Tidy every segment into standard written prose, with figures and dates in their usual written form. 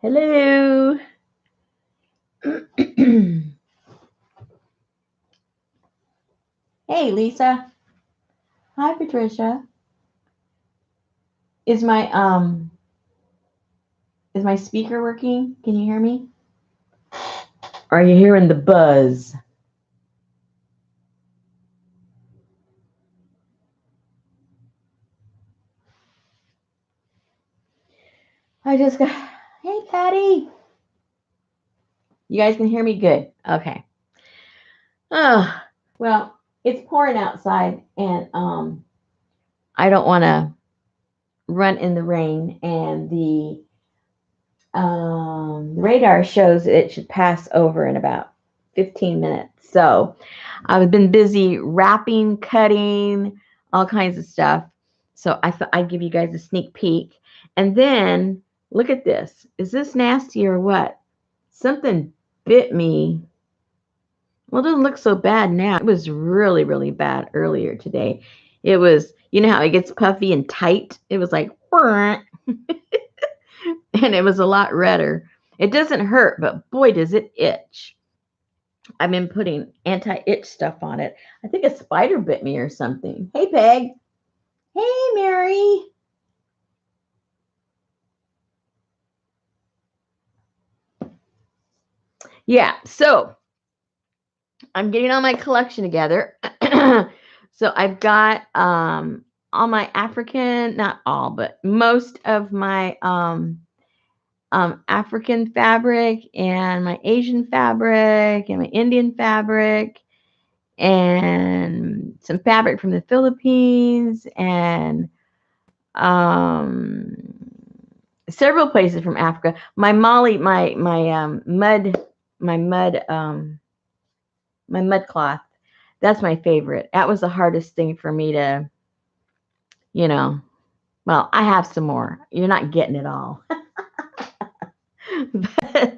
Hello. Hey, Lisa. Hi, Patricia. Is my um is my speaker working? Can you hear me? Are you hearing the buzz? I just got. Hey, Patty. You guys can hear me good. Okay. Oh, well, it's pouring outside, and I don't want to run in the rain, and the radar shows it should pass over in about 15 minutes. So I've been busy wrapping, cutting, all kinds of stuff. So I thought I'd give you guys a sneak peek. And then look at this. Is this nasty or what? Something bit me. Well, it doesn't look so bad now. It was really, really bad earlier today. It was, you know how it gets puffy and tight? It was like, and it was a lot redder. It doesn't hurt, but boy, does it itch. I've been putting anti-itch stuff on it. I think a spider bit me or something. Hey, Peg. Hey, Mary. Yeah, so I'm getting all my collection together. So I've got all my African, not all, but most of my African fabric and my Asian fabric and my Indian fabric and some fabric from the Philippines and um, several places from Africa. My Molly, my mud my mud cloth. That's my favorite. That was the hardest thing for me to, you know. Well, I have some more. You're not getting it all, but,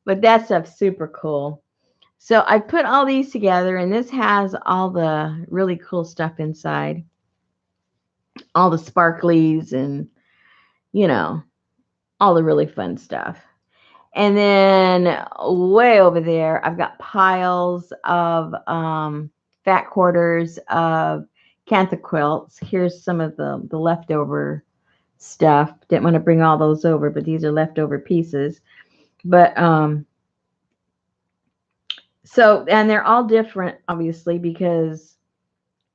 but that stuff's super cool. So I put all these together, and this has all the really cool stuff inside, all the sparklies, and you know, all the really fun stuff. And then way over there, I've got piles of fat quarters of Cantha quilts. Here's some of the leftover stuff. Didn't want to bring all those over, but these are leftover pieces. But so, and they're all different, obviously, because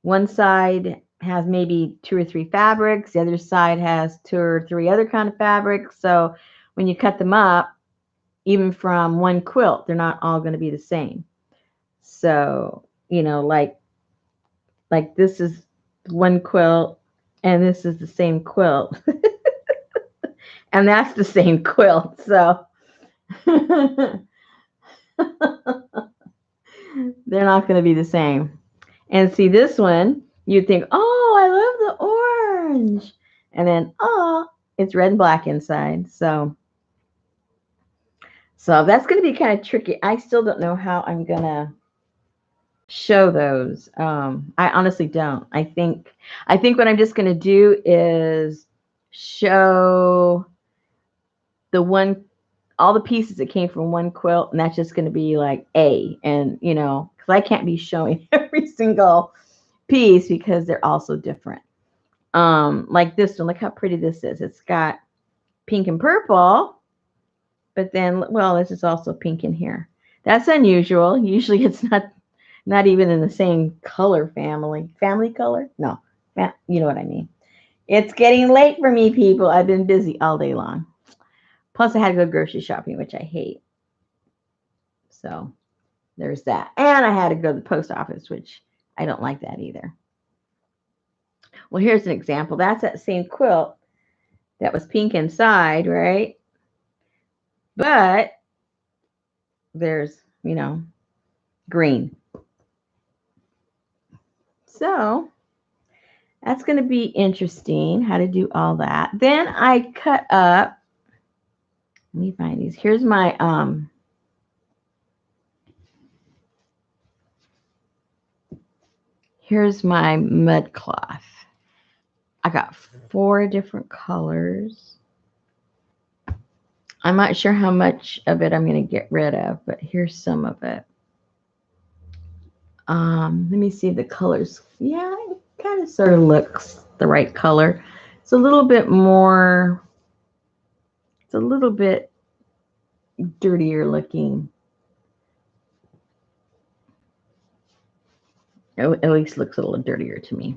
one side has maybe two or three fabrics. The other side has two or three other kind of fabrics. So when you cut them up, even from one quilt, they're not all going to be the same. So, like this is one quilt and this is the same quilt. And that's the same quilt. So they're not going to be the same. And see this one, you'd think, oh, I love the orange. And then, oh, it's red and black inside. So that's going to be kind of tricky. I still don't know how I'm going to show those. I honestly don't. I think what I'm just going to do is show the one, all the pieces that came from one quilt, and that's just going to be like and because I can't be showing every single piece because they're all so different. Like this one, look how pretty this is. It's got pink and purple, but then, well, this is also pink in here. That's unusual. Usually it's not even in the same color family. Family color? No. You know what I mean. It's getting late for me, people. I've been busy all day long. Plus, I had to go grocery shopping, which I hate. So there's that. And I had to go to the post office, which I don't like that either. Well, here's an example. That's that same quilt that was pink inside, right? But there's, green. So that's going to be interesting how to do all that. Then I cut up, let me find these. Here's my mud cloth. I got 4 different colors. I'm not sure how much of it I'm going to get rid of, but here's some of it. Let me see the colors. Yeah, it kind of sort of looks the right color. It's a little bit more, it's a little bit dirtier looking. At least looks a little dirtier to me.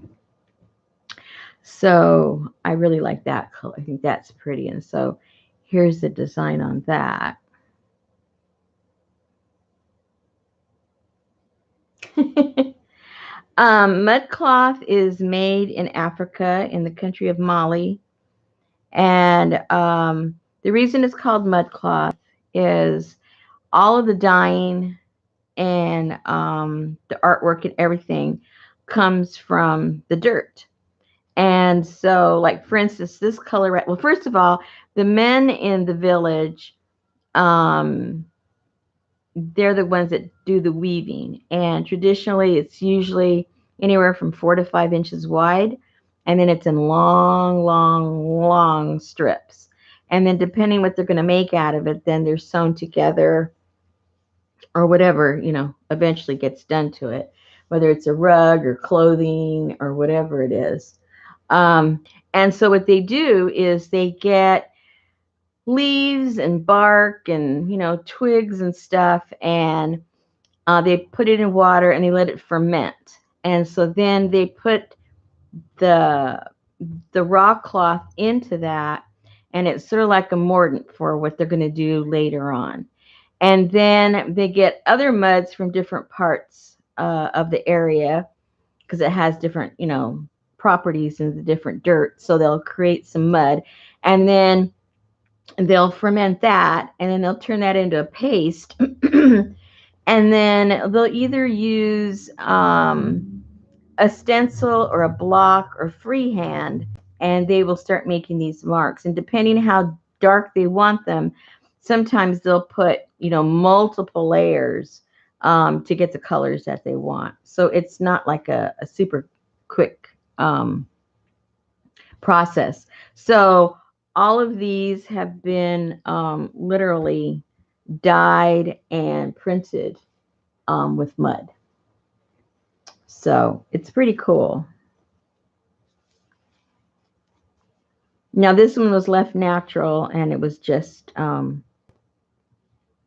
So I really like that color. I think that's pretty. And so here's the design on that. Mud cloth is made in Africa in the country of Mali. And the reason it's called mud cloth is all of the dyeing and the artwork and everything comes from the dirt. And so, like, for instance, this color, well, first of all, the men in the village, um, they're the ones that do the weaving. And traditionally, it's usually anywhere from 4 to 5 inches wide. And then it's in long, long, long strips. And then depending what they're going to make out of it, then they're sewn together or whatever, eventually gets done to it, whether it's a rug or clothing or whatever it is. And so what they do is they get leaves and bark and, twigs and stuff, and they put it in water and they let it ferment. And so then they put the raw cloth into that, and it's sort of like a mordant for what they're going to do later on. And then they get other muds from different parts of the area because it has different, properties in the different dirt. So they'll create some mud, and then they'll ferment that, and then they'll turn that into a paste. And then they'll either use a stencil or a block or freehand, and they will start making these marks. And depending how dark they want them, sometimes they'll put, multiple layers to get the colors that they want. So it's not like a super quick process. So all of these have been literally dyed and printed with mud. So it's pretty cool. Now this one was left natural, and it was just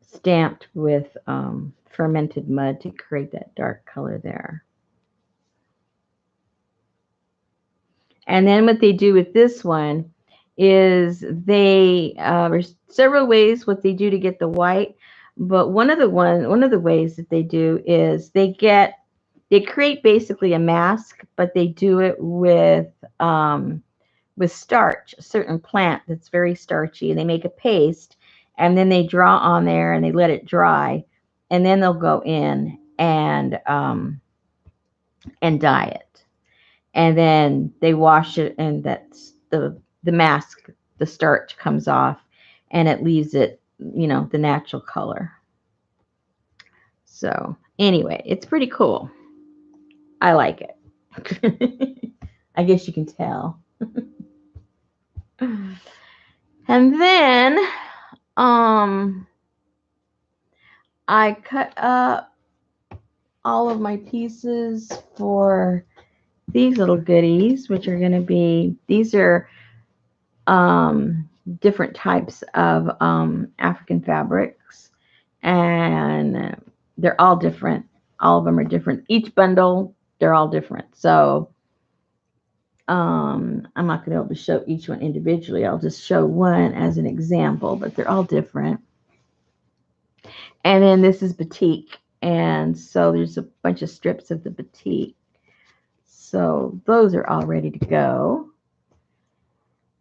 stamped with fermented mud to create that dark color there. And then what they do with this one is there's several ways what they do to get the white, but one of the ways that they do is they create basically a mask, but they do it with starch, a certain plant that's very starchy, and they make a paste, and then they draw on there and they let it dry, and then they'll go in and dye it, and then they wash it, and that's the mask, the starch comes off, and it leaves it, the natural color. So anyway, it's pretty cool. I like it. I guess you can tell. And then I cut up all of my pieces for these little goodies, which are going to be, these are different types of African fabrics, and they're all different. All of them are different. Each bundle, they're all different. So I'm not going to be able to show each one individually. I'll just show one as an example, but they're all different. And then this is batik. And so there's a bunch of strips of the batik. So those are all ready to go.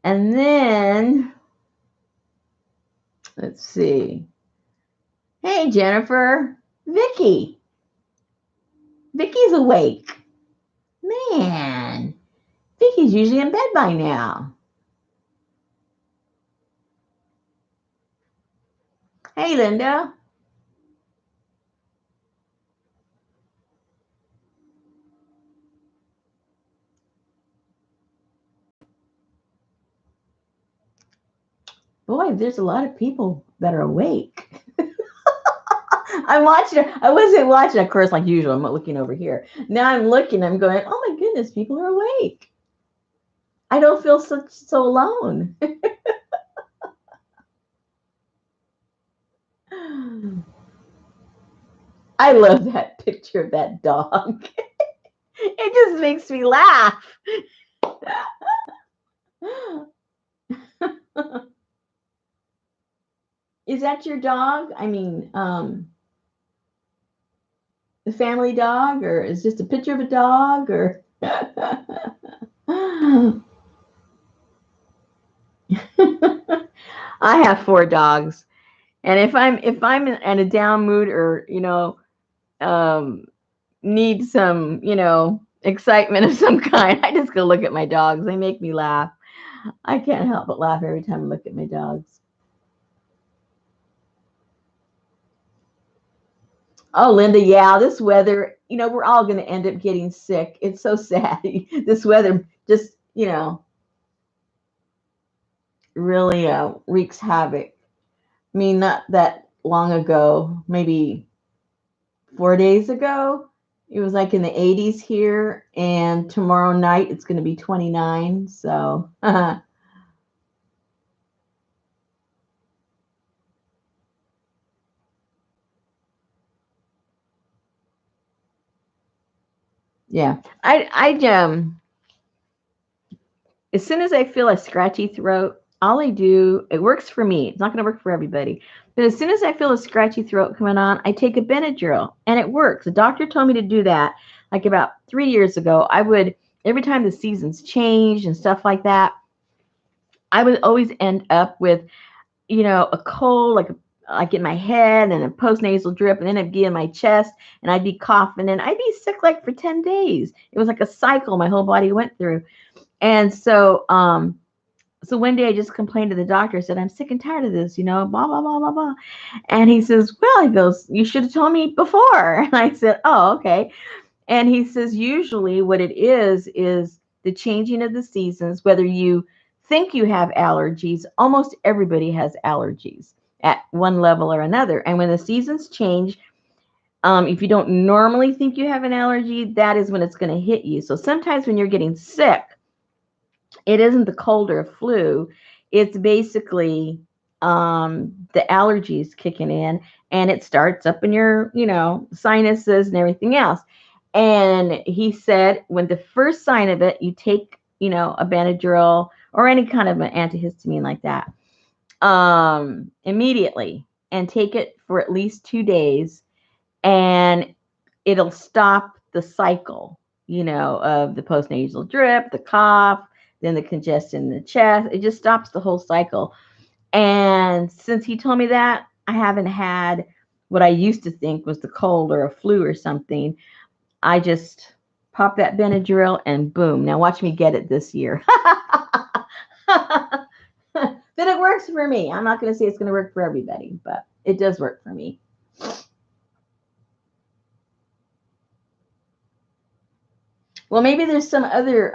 And then, let's see. Hey, Jennifer. Vicky. Vicky's awake. Man. Vicky's usually in bed by now. Hey, Linda. boy, there's a lot of people that are awake. I'm watching it. I wasn't watching, of course, like usual. I'm not looking over here. Now I'm looking, I'm going, oh my goodness, people are awake. I don't feel so alone. I love that picture of that dog. It just makes me laugh. Is that your dog? I mean, the family dog, or is just a picture of a dog, or I have 4 dogs, and if I'm in a down mood, or um, need some excitement of some kind, I just go look at my dogs. They make me laugh. I can't help but laugh every time I look at my dogs. Oh, Linda, yeah, this weather, we're all going to end up getting sick. It's so sad. This weather just, really wreaks havoc. I mean, not that long ago, maybe 4 days ago, it was like in the 80s here, and tomorrow night it's going to be 29. So, yeah, as soon as I feel a scratchy throat, all I do, it works for me. It's not going to work for everybody. But as soon as I feel a scratchy throat coming on, I take a Benadryl, and it works. The doctor told me to do that like about 3 years ago. I would, every time the seasons change and stuff like that, I would always end up with, a cold, like in my head, and a postnasal drip, and then it'd be in my chest, and I'd be coughing, and I'd be sick like for 10 days. It was like a cycle my whole body went through. And so one day I just complained to the doctor. I said, I'm sick and tired of this, blah, blah, blah, blah, blah. And he says, well, he goes, you should have told me before. And I said, oh, okay. And he says, usually what it is the changing of the seasons, whether you think you have allergies, almost everybody has allergies at one level or another. And when the seasons change, if you don't normally think you have an allergy, that is when it's going to hit you. So sometimes when you're getting sick, it isn't the cold or flu. It's basically the allergies kicking in, and it starts up in your, sinuses and everything else. And he said, when the first sign of it, you take, a Benadryl or any kind of an antihistamine like that, immediately, and take it for at least 2 days, and it'll stop the cycle, of the postnasal drip, the cough, then the congestion in the chest. It just stops the whole cycle. And since he told me that, I haven't had what I used to think was the cold or a flu or something. I just pop that Benadryl and boom. Now watch me get it this year. Then it works for me. I'm not going to say it's going to work for everybody, but it does work for me. Well, maybe there's some other,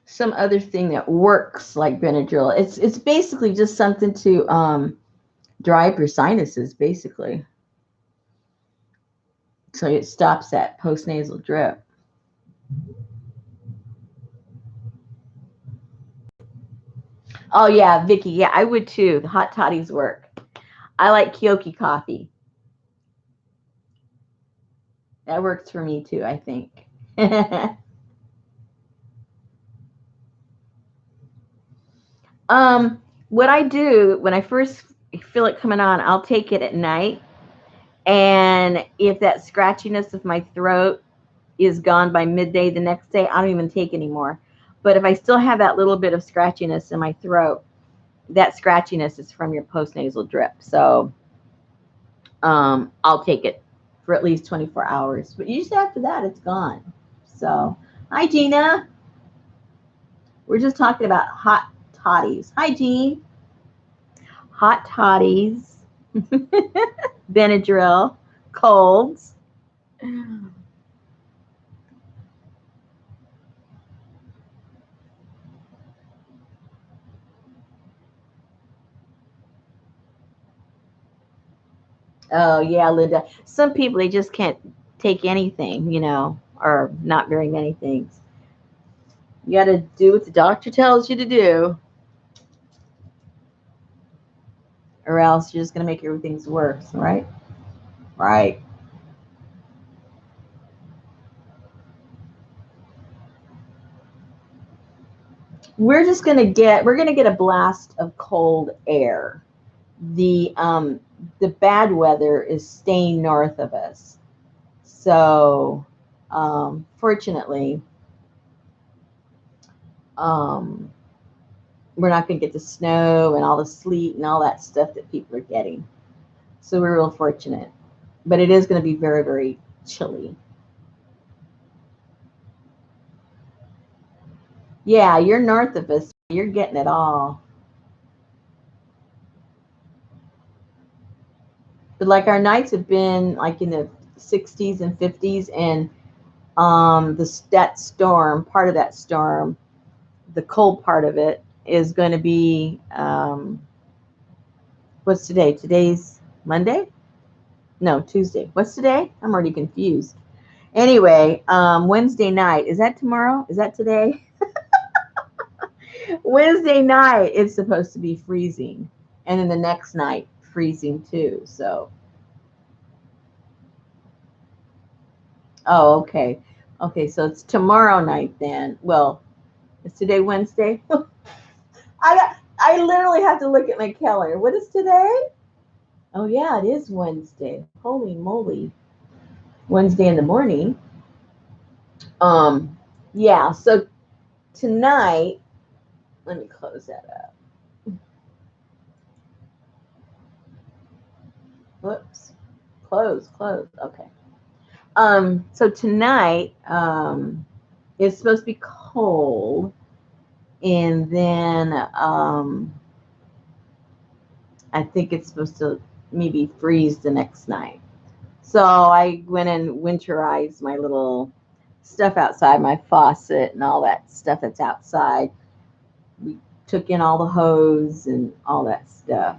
some other thing that works like Benadryl. It's basically just something to dry up your sinuses, basically. So it stops that postnasal drip. Oh yeah, Vicky. Yeah, I would too. The hot toddies work. I like Kyoki coffee. That works for me too, I think. What I do when I first feel it coming on, I'll take it at night. And if that scratchiness of my throat is gone by midday the next day, I don't even take anymore. But if I still have that little bit of scratchiness in my throat, that scratchiness is from your postnasal drip. So I'll take it for at least 24 hours. But usually after that, it's gone. So, hi, Gina. We're just talking about hot toddies. Hi, Jean. Hot toddies, Benadryl, colds. Oh yeah, Linda. Some people they just can't take anything, or not very many things. You got to do what the doctor tells you to do, or else you're just gonna make everything's worse, right? Right. We're gonna get a blast of cold air. The bad weather is staying north of us. So fortunately, um, we're not going to get the snow and all the sleet and all that stuff that people are getting. So we're real fortunate. But it is going to be very, very chilly. Yeah, you're north of us. You're getting it all. But like our nights have been like in the 60s and 50s, and that storm, part of that storm, the cold part of it is going to be what's today? Today's Monday? No, Tuesday. What's today? I'm already confused. Anyway, Wednesday night. Is that tomorrow? Is that today? Wednesday night it's supposed to be freezing. And then the next night freezing too. So oh, okay. Okay, so it's tomorrow night then. Well, is today Wednesday? I literally have to look at my calendar. What is today? Oh yeah, it is Wednesday. Holy moly. Wednesday in the morning. Um, yeah, so tonight, let me close that up. Whoops. Close. Okay. So tonight, it's supposed to be cold, and then I think it's supposed to maybe freeze the next night. So I went and winterized my little stuff outside, my faucet and all that stuff that's outside. We took in all the hose and all that stuff.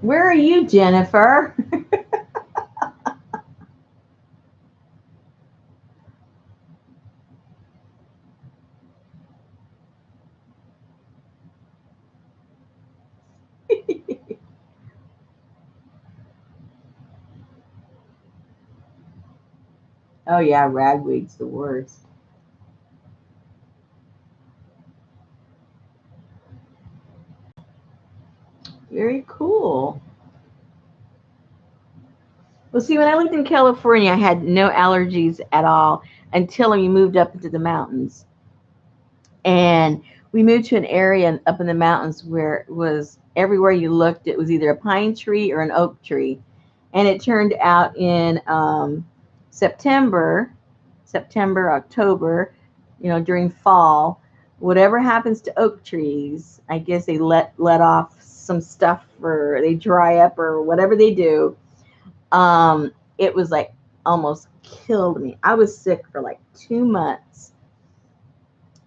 Where are you, Jennifer? Oh yeah, ragweed's the worst. Very cool. Well, see, when I lived in California, I had no allergies at all until we moved up into the mountains. And we moved to an area up in the mountains where it was everywhere you looked, it was either a pine tree or an oak tree. And it turned out in September, October, during fall, whatever happens to oak trees, I guess they let off some stuff or they dry up or whatever they do. It was like almost killed me. I was sick for like 2 months.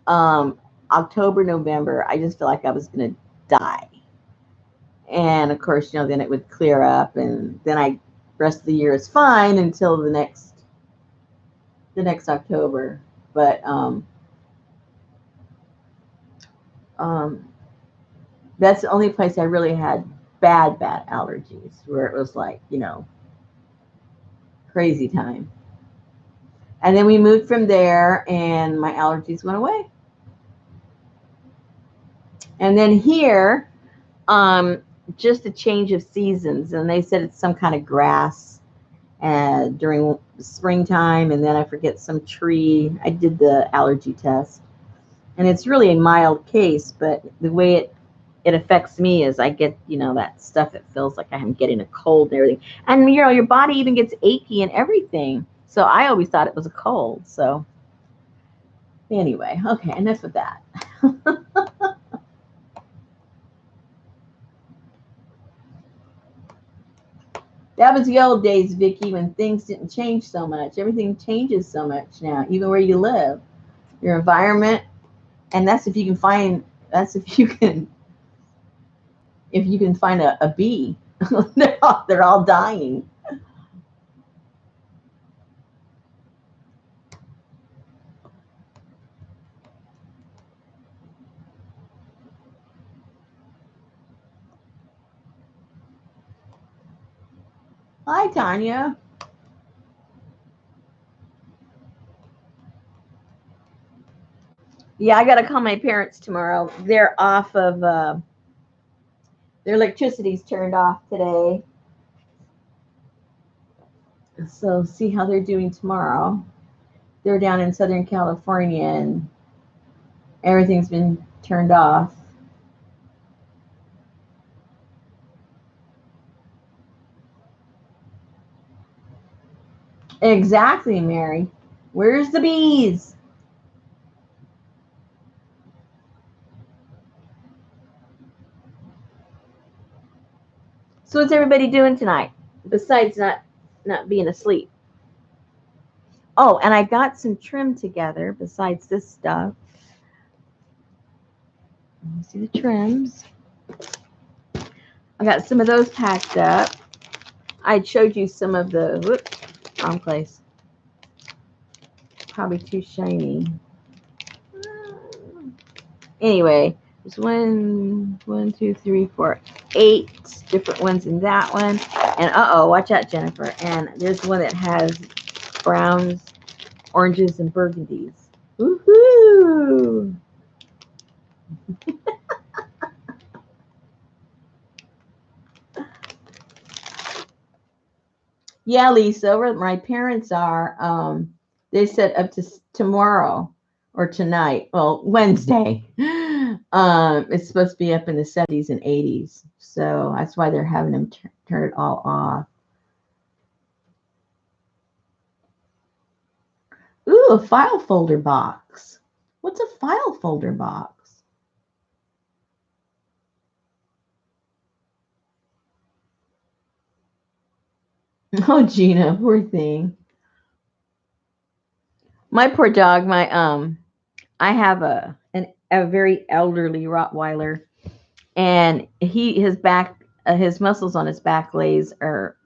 Um, October, November, I just felt like I was going to die. And of course, then it would clear up, and then rest of the year is fine until the next October. But um, that's the only place I really had bad allergies, where it was like crazy time. And then we moved from there, and my allergies went away. And then here, um, just a change of seasons, and they said it's some kind of grass during springtime, and then I forget some tree. I did the allergy test, and it's really a mild case, but the way it affects me is I get that stuff. It feels like I'm getting a cold and everything, and your body even gets achy and everything. So I always thought it was a cold. So anyway, okay, enough of that. That was the old days, Vicky, when things didn't change so much. Everything changes so much now, even where you live, your environment, and that's if you can. if you can find a bee. They're all dying. Hi, Tanya. Yeah, I got to call my parents tomorrow. They're off of, their electricity's turned off today. So see how they're doing tomorrow. They're down in Southern California and everything's been turned off. Exactly, Mary. Where's the bees? So what's everybody doing tonight besides not being asleep? Oh, and I got some trim together besides this stuff. Let me see the trims. I got some of those packed up. I showed you some of the, whoops, wrong place. Probably too shiny. Anyway, there's one, two, three, four, 8 different ones in that one. And watch out, Jennifer. And there's one that has browns, oranges, and burgundies. Woohoo! Yeah, Lisa, where my parents are, they said up to tomorrow or tonight, well, Wednesday. It's supposed to be up in the 70s and 80s. So that's why they're having them turn it all off. Ooh, a file folder box. What's a file folder box? Oh, Gina, poor thing. My poor dog, I have a very elderly Rottweiler, and his muscles on his back legs are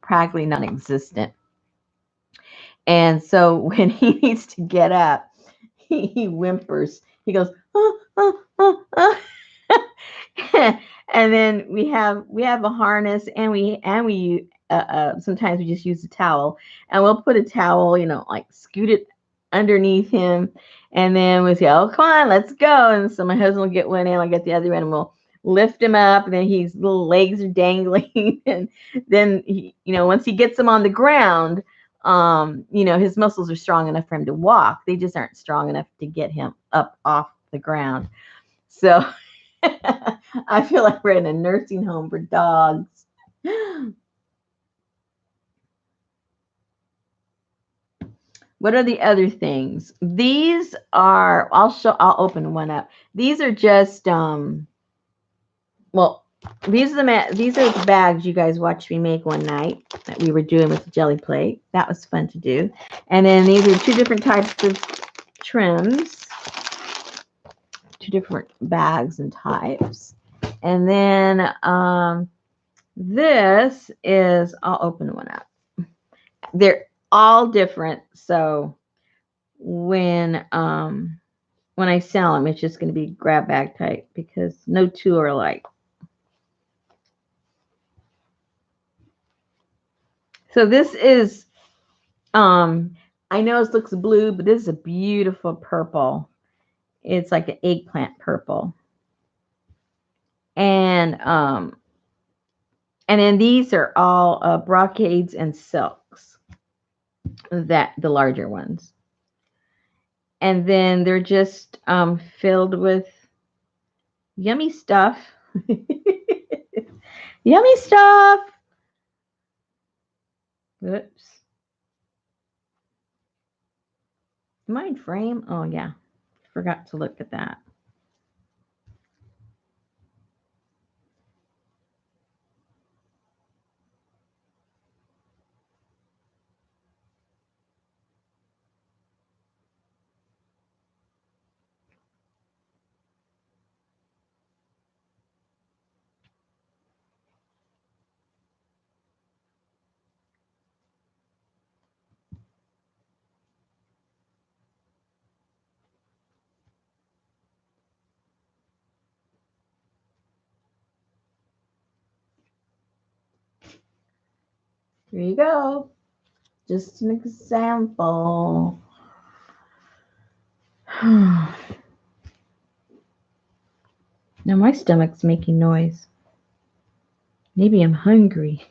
practically non-existent. And so when he needs to get up, he whimpers. He goes, ah, ah, ah, ah. And then we have a harness, and we sometimes we just use a towel, and we'll put a towel, like scoot it underneath him, and then we say, "Oh, come on, let's go." And so my husband will get one end, I'll get the other end, and we'll lift him up, and then his little legs are dangling, and then once he gets them on the ground, his muscles are strong enough for him to walk. They just aren't strong enough to get him up off the ground. So I feel like we're in a nursing home for dogs. What are the other things? These are, I'll open one up. These are just well, these are the bags you guys watched me make one night that we were doing with the jelly plate. That was fun to do. And then these are 2 different types of trims, 2 different bags and types. And then this is, I'll open one up. They're all different. So when I sell them, it's just going to be grab bag type because no 2 are alike. So this is, I know it looks blue, but this is a beautiful purple. It's like an eggplant purple. And then these are all brocades and silks, that the larger ones. And then they're just filled with yummy stuff. Yummy stuff. Oops. Mind frame? Oh, yeah. Forgot to look at that. Here you go. Just an example. Now my stomach's making noise. Maybe I'm hungry.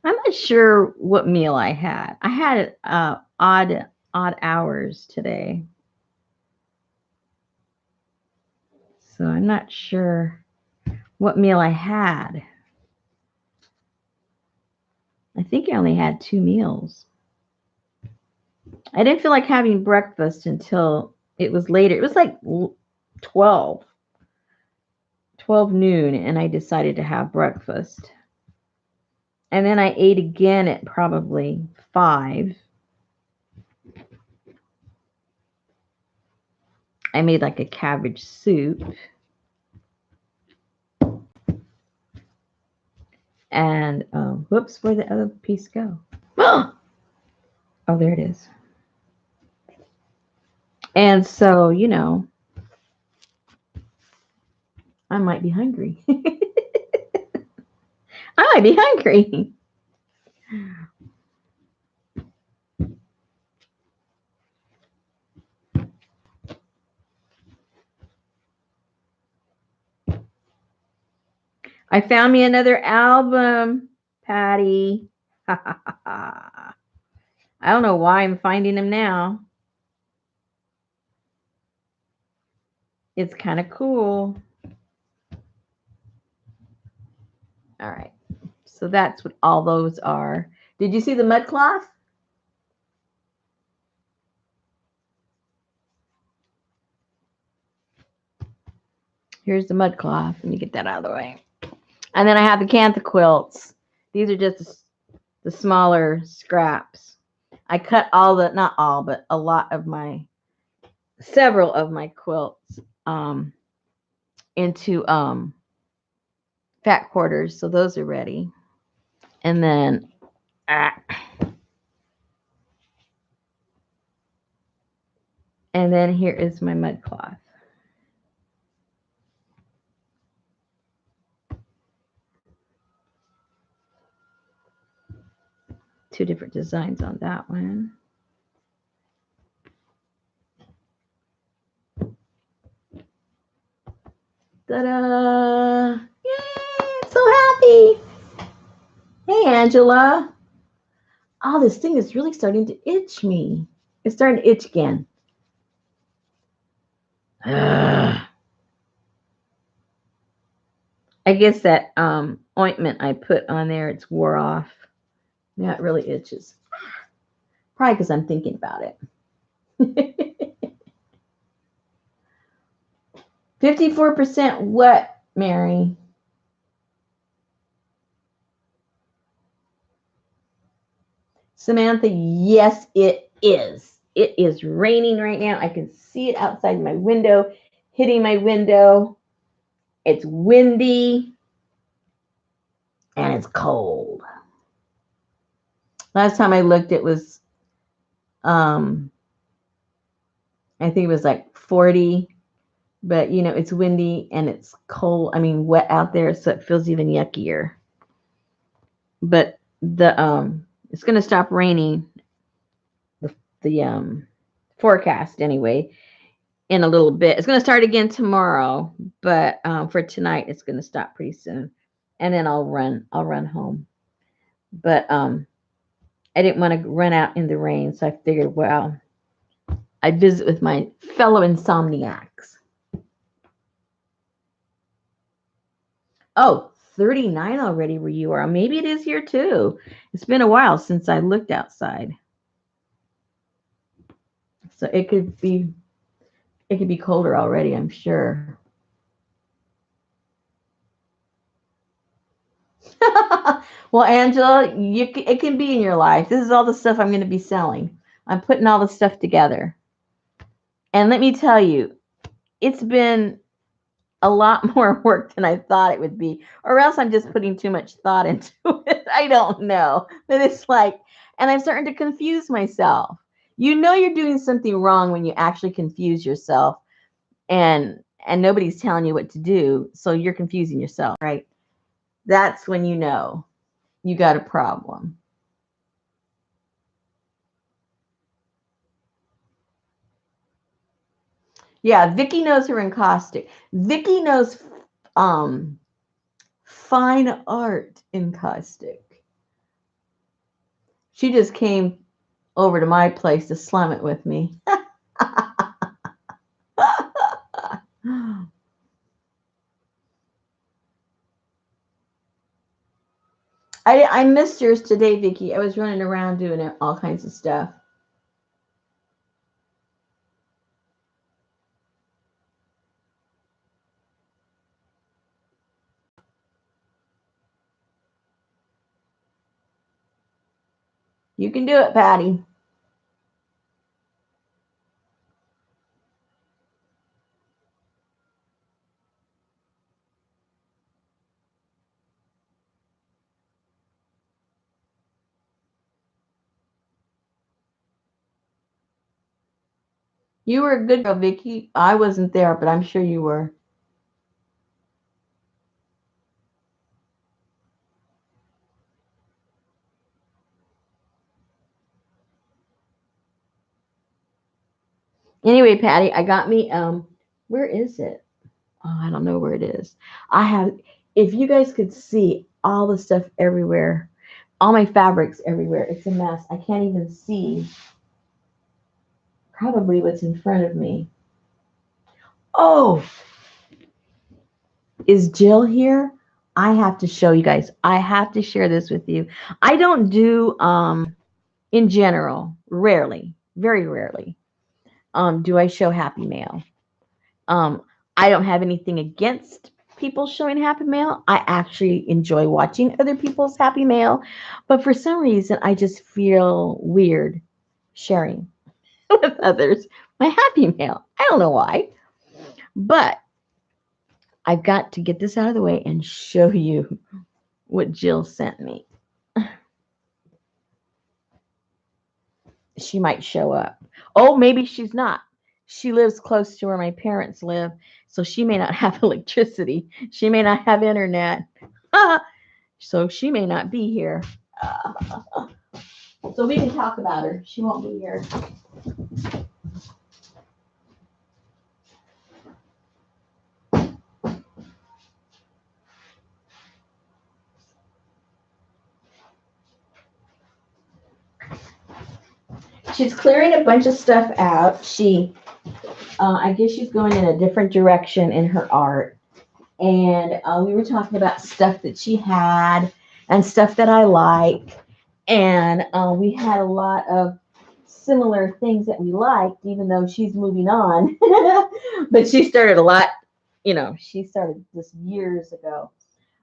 I'm not sure what meal I had. I had odd hours today. So I'm not sure what meal I had. I think I only had 2 meals. I didn't feel like having breakfast until it was later. It was like 12 noon, and I decided to have breakfast. And then I ate again at probably 5. I made like a cabbage soup. And whoops, where'd the other piece go? Oh, there it is. And so, you know, I might be hungry. I might be hungry. I found me another album, Patty. I don't know why I'm finding them now. It's kind of cool. All right. So that's what all those are. Did you see the mud cloth? Here's the mud cloth. Let me get that out of the way. And then I have the Cantha quilts. These are just the smaller scraps. I cut all the, not all, but a lot of my, several of my quilts into fat quarters. So those are ready. And then and then here is my mud cloth. Two different designs on that one. Ta-da! Yay! I'm so happy. Hey, Angela. Oh, this thing is really starting to itch me. It's starting to itch again. Ugh. I guess that ointment I put on there, it's wore off. Yeah, it really itches. Probably because I'm thinking about it. 54% what, Mary? Samantha, yes, it is. It is raining right now. I can see it outside my window, hitting my window. It's windy and it's cold. Last time I looked, it was, I think it was like 40, but you know, it's windy and it's cold. I mean, wet out there, so it feels even yuckier. But the it's going to stop raining. The forecast anyway in a little bit. It's going to start again tomorrow, but for tonight it's going to stop pretty soon, and then I'll run home. But I didn't want to run out in the rain, so I figured, well, I'd visit with my fellow insomniacs. Oh, 39 already where you are. Maybe it is here too. It's been a while since I looked outside. So it could be colder already, I'm sure. Well, Angela, it can be in your life. This is all the stuff I'm going to be selling. I'm putting all the stuff together. And let me tell you, it's been a lot more work than I thought it would be. Or else I'm just putting too much thought into it. I don't know. But it's like, and I'm starting to confuse myself. You know you're doing something wrong when you actually confuse yourself and and nobody's telling you what to do, so you're confusing yourself, right? That's when you know you got a problem. Yeah, Vicky knows her encaustic. Vicky knows um fine art encaustic. She just came over to my place to slum it with me. I missed yours today, Vicky. I was running around doing all kinds of stuff. You can do it, Patty. You were a good girl, Vicky. I wasn't there, but I'm sure you were. Anyway, Patty, I got me where is it? Oh, I don't know where it is. I have if you guys could see all the stuff everywhere, all my fabrics everywhere. It's a mess. I can't even see probably what's in front of me. Oh, is Jill here? I have to show you guys. I have to share this with you. I don't do in general, rarely, very rarely, do I show happy mail. Um, I don't have anything against people showing happy mail. I actually enjoy watching other people's happy mail, but for some reason, I just feel weird sharing with others my happy mail. I don't know why, but I've got to get this out of the way and show you what Jill sent me. She might show up. Oh, maybe she's not. She lives close to where my parents live, so she may not have electricity. She may not have internet. So she may not be here. So we can talk about her. She won't be here. She's clearing a bunch of stuff out. I guess she's going in a different direction in her art. And we were talking about stuff that she had and stuff that I like. And we had a lot of similar things that we liked, even though she's moving on. But she started a lot, she started this years ago.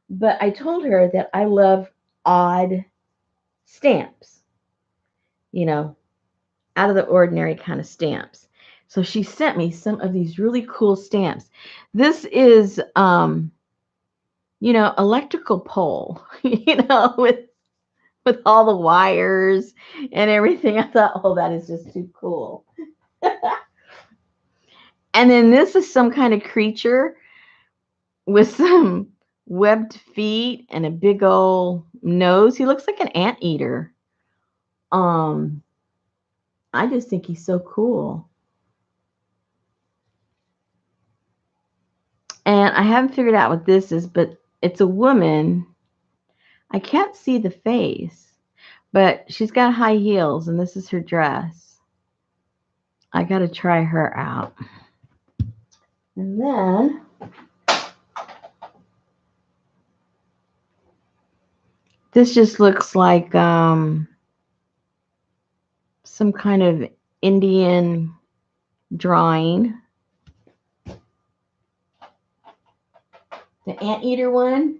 But I told her that I love odd stamps, you know, out of the ordinary kind of stamps. So she sent me some of these really cool stamps. This is, electrical pole, with all the wires and everything. I thought, oh, that is just too cool. And then this is some kind of creature with some webbed feet and a big old nose. He looks like an anteater. I just think he's so cool. And I haven't figured out what this is, but it's a woman. I can't see the face, but she's got high heels, and this is her dress. I got to try her out. And then this just looks like some kind of Indian drawing. The anteater one?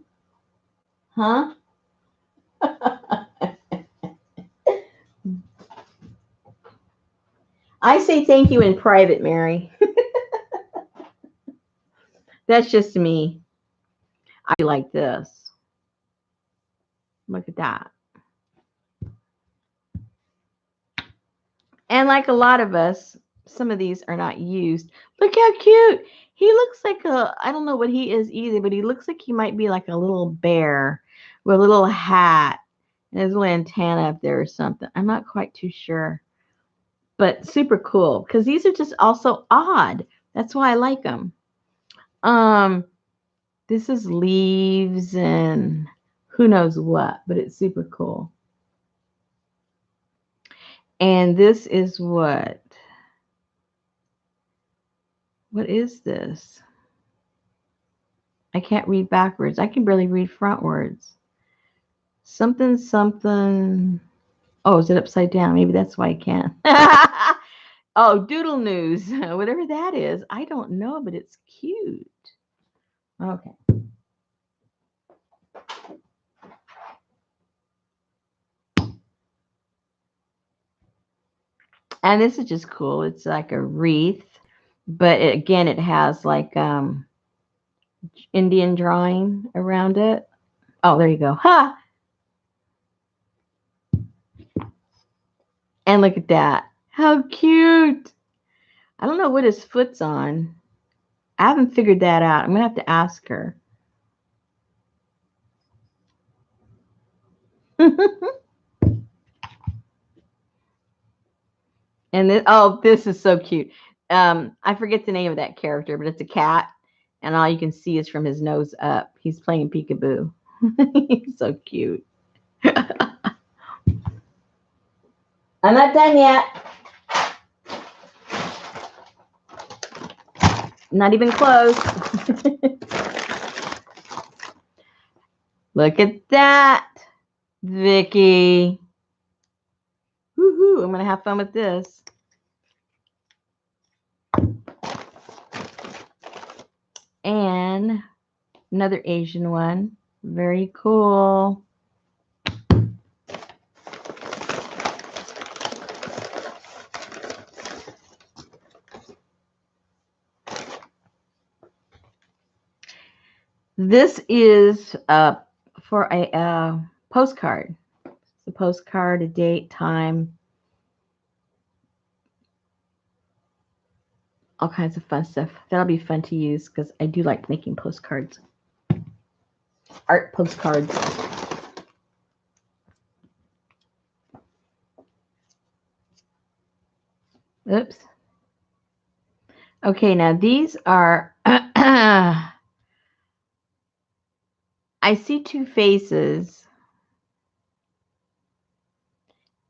Huh? I say thank you in private, Mary. That's just me. I like this. Look at that. And like a lot of us, some of these are not used. Look how cute. He looks like I don't know what he is either, but he looks like he might be like a little bear with a little hat and his little antenna up there or something. I'm not quite too sure, but super cool because these are just also odd. That's why I like them. This is leaves and who knows what, but it's super cool. And this is what? What is this? I can't read backwards. I can barely read frontwards. Something, something. Oh, is it upside down? Maybe that's why I can't. Oh, doodle news. Whatever that is. I don't know, but it's cute. Okay. And this is just cool. It's like a wreath, but again, it has like Indian drawing around it. Oh, there you go. Ha! And look at that. How cute. I don't know what his foot's on. I haven't figured that out. I'm going to have to ask her. And this, oh, this is so cute. I forget the name of that character, but it's a cat, and all you can see is from his nose up. He's playing peekaboo. He's so cute. I'm not done yet. Not even close. Look at that, Vicky. Woohoo! I'm gonna have fun with this. And another Asian one. Very cool. This is for a postcard. It's a postcard, a date, time, all kinds of fun stuff. That'll be fun to use because I do like making postcards. Art postcards. Oops. Okay, now these are, I see two faces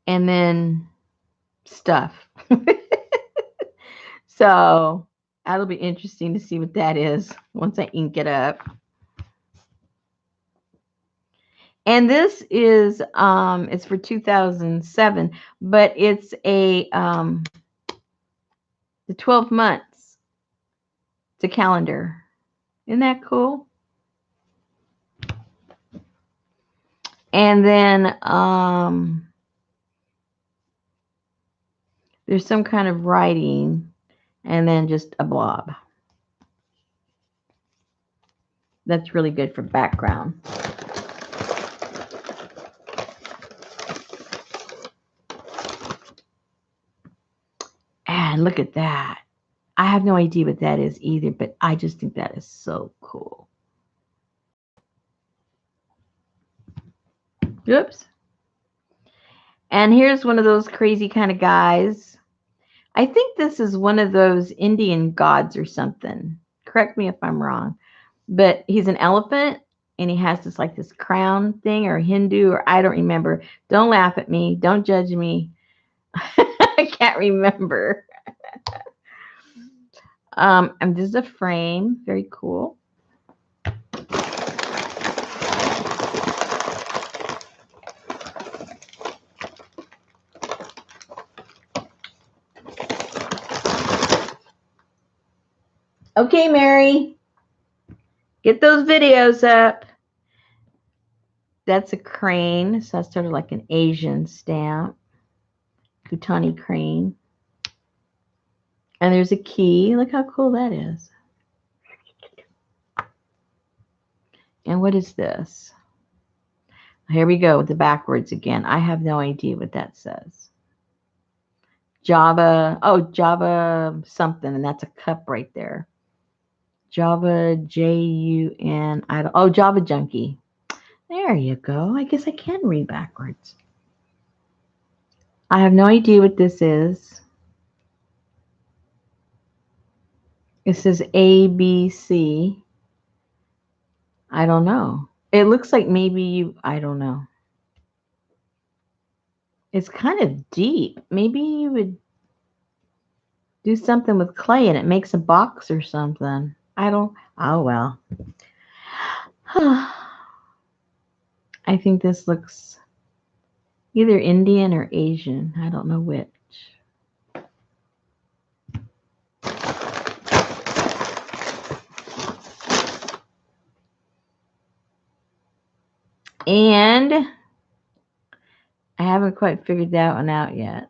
and then stuff. So that'll be interesting to see what that is once I ink it up. And this is it's for 2007, but it's a the 12 months. It's a calendar. Isn't that cool? And then there's some kind of writing and then just a blob. That's really good for background. And look at that. I have no idea what that is either, but I just think that is so cool. Oops. And here's one of those crazy kind of guys. I think this is one of those Indian gods or something. Correct me if I'm wrong. But he's an elephant and he has this like this crown thing or Hindu or I don't remember. Don't laugh at me. Don't judge me. I can't remember. And this is a frame. Very cool. Okay, Mary. Get those videos up. That's a crane. So that's sort of like an Asian stamp. Kutani crane. And there's a key. Look how cool that is. And what is this? Here we go with the backwards again. I have no idea what that says. Java. Oh, Java something, and that's a cup right there. Java Jun. I don't. Oh, Java Junkie. There you go. I guess I can read backwards. I have no idea what this is. It says ABC. I don't know. It looks like maybe you. I don't know. It's kind of deep. Maybe you would do something with clay and it makes a box or something. I don't. Oh well. I think this looks either Indian or Asian. I don't know which. And I haven't quite figured that one out yet.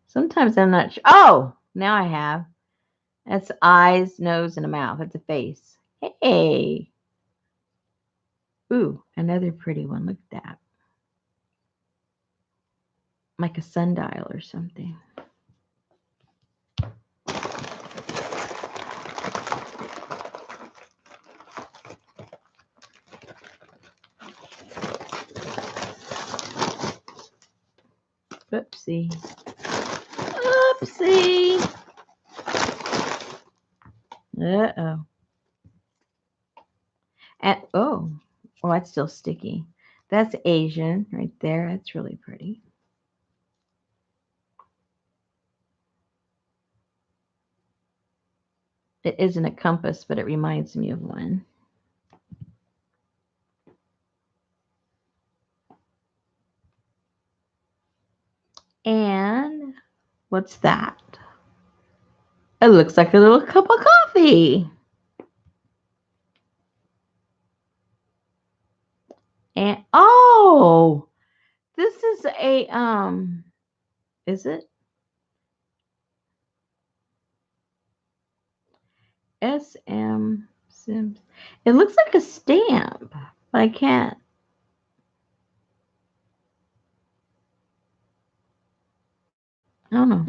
Sometimes I'm not sure. Oh, now I have. That's eyes, nose, and a mouth. That's a face. Hey. Ooh, another pretty one. Look at that. Like a sundial or something. Oopsie. Oopsie. Uh-oh. And, oh, well, that's still sticky. That's Asian right there. That's really pretty. It isn't a compass, but it reminds me of one. And what's that? It looks like a little cup of coffee. And oh, this is a is it SM Sims? It looks like a stamp, but I can't. I don't know.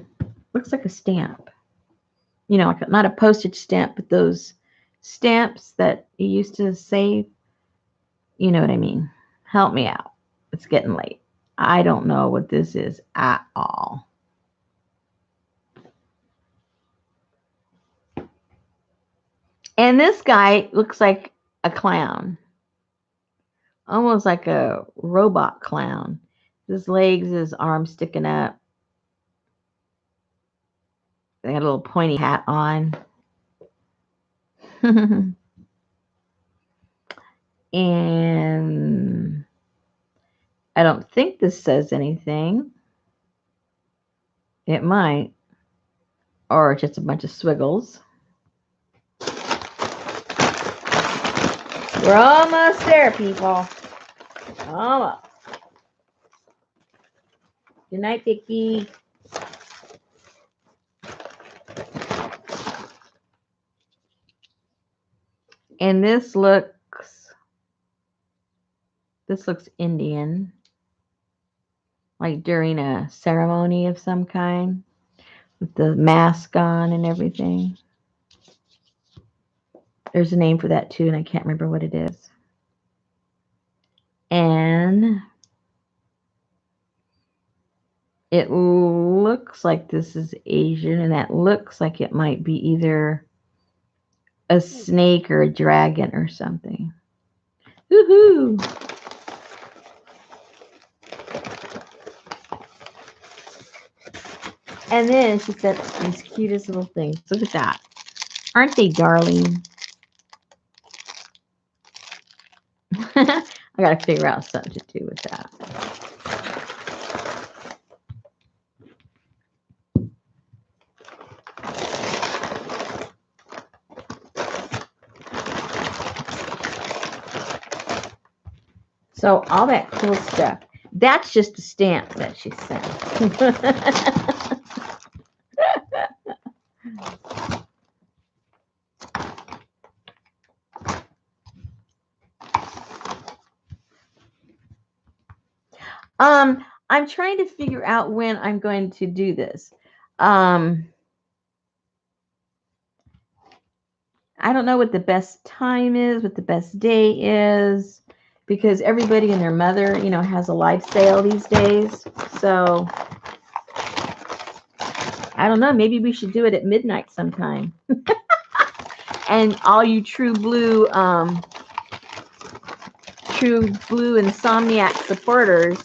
Looks like a stamp. You know, like not a postage stamp, but those stamps that you used to save. You know what I mean? Help me out. It's getting late. I don't know what this is at all. And this guy looks like a clown. Almost like a robot clown. His legs, his arms sticking up. They got a little pointy hat on. And I don't think this says anything. It might. Or just a bunch of swiggles. We're almost there, people. Almost. Good night, Vicky. And this looks Indian. Like during a ceremony of some kind. With the mask on and everything. There's a name for that too, and I can't remember what it is. And it looks like this is Asian, and that looks like it might be either a snake or a dragon or something. Woohoo! And then she said these cutest little things. Look at that. Aren't they darling? I got to figure out something to do with that. So all that cool stuff. That's just a stamp that she sent. I'm trying to figure out when I'm going to do this. I don't know what the best time is, what the best day is, because everybody and their mother, has a life sale these days. So I don't know. Maybe we should do it at midnight sometime. And all you true blue Insomniacs supporters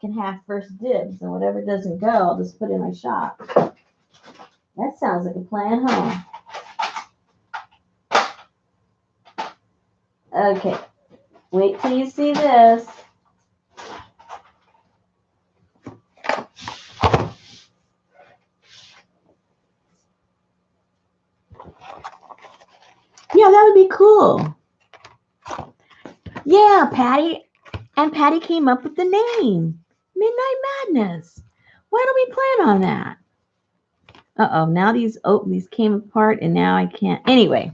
can have first dibs, and whatever doesn't go, I'll just put in my shop. That sounds like a plan, huh? Okay, wait till you see this. Yeah, that would be cool. Yeah, Patty. And Patty came up with the name, Midnight Madness. Why don't we plan on that? Uh-oh, now these came apart and now I can't. Anyway,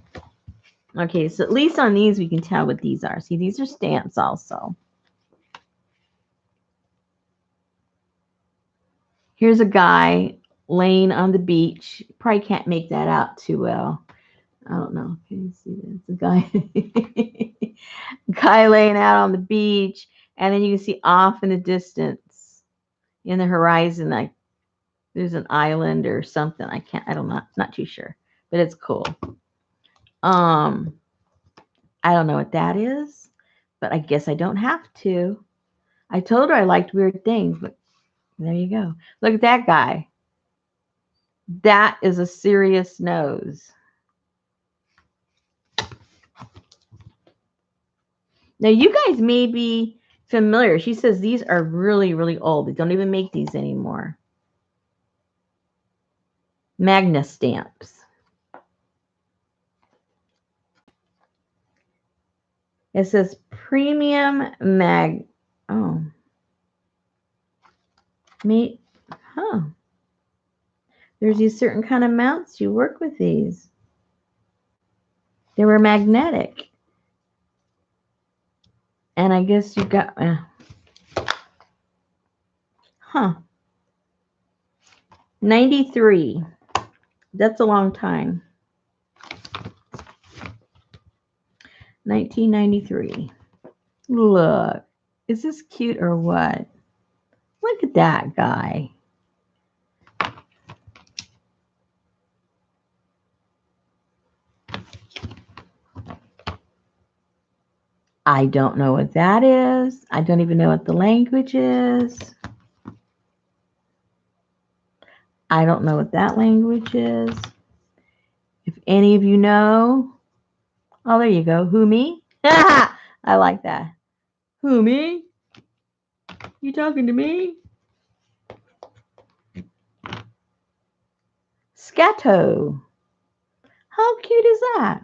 okay, so at least on these we can tell what these are. See, these are stamps also. Here's a guy laying on the beach. Probably can't make that out too well. I don't know. Can you see this? A guy laying out on the beach, and then you can see off in the distance, in the horizon, like there's an island or something. I don't know. Not too sure, but it's cool. I don't know what that is, but I guess I don't have to. I told her I liked weird things, but there you go. Look at that guy. That is a serious nose. Now, you guys may be familiar. She says these are really, really old. They don't even make these anymore. Magna stamps. It says premium mag. Oh. Huh. There's these certain kind of mounts you work with these. They were magnetic. And I guess you got, huh. 93. That's a long time. 1993. Look, is this cute or what? Look at that guy. I don't know what that is. I don't even know what the language is. I don't know what that language is. If any of you know, oh, there you go. Who, me? I like that. Who, me? You talking to me? Scatto. How cute is that?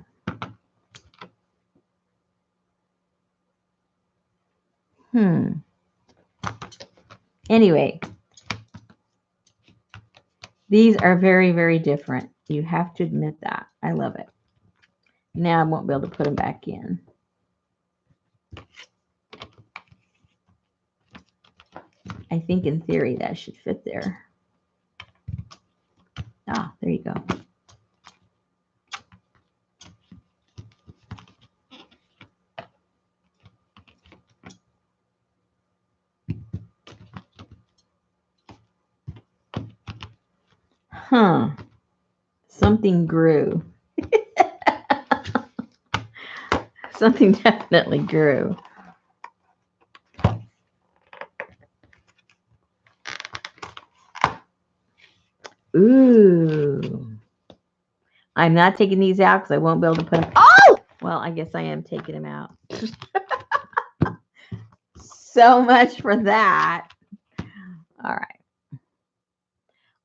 Anyway, these are very, very different. You have to admit that. I love it. Now I won't be able to put them back in. I think in theory that should fit there. Ah, there you go. Huh. Something grew. Something definitely grew. Ooh. I'm not taking these out because I won't be able to put them. Oh! Well, I guess I am taking them out. So much for that. All right.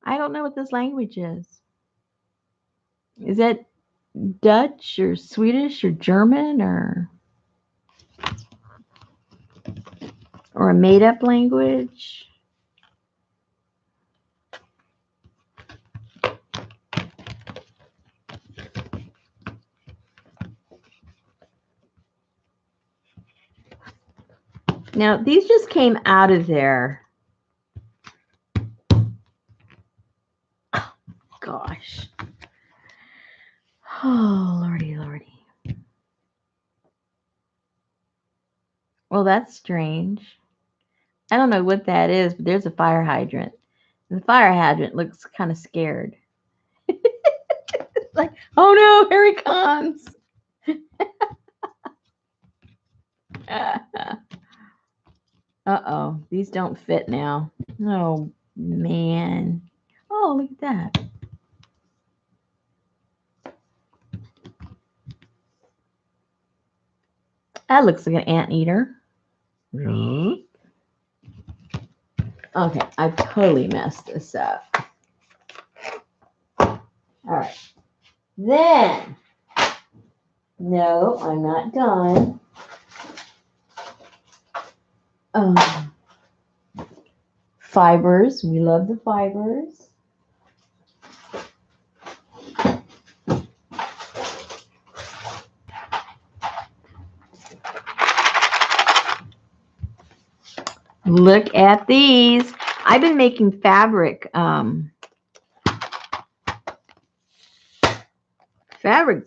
I don't know what this language is. Is it Dutch or Swedish or German or a made-up language? Now, these just came out of there. Oh, gosh. Oh, lordy, lordy. Well, that's strange. I don't know what that is, but there's a fire hydrant. The fire hydrant looks kind of scared. It's like, oh no, here he comes. Uh-oh, these don't fit now. Oh, man. Oh, look at that. That looks like an anteater. Okay, I've totally messed this up. All right. Then, no, I'm not done. Fibers. We love the fibers. Look at these. I've been making fabric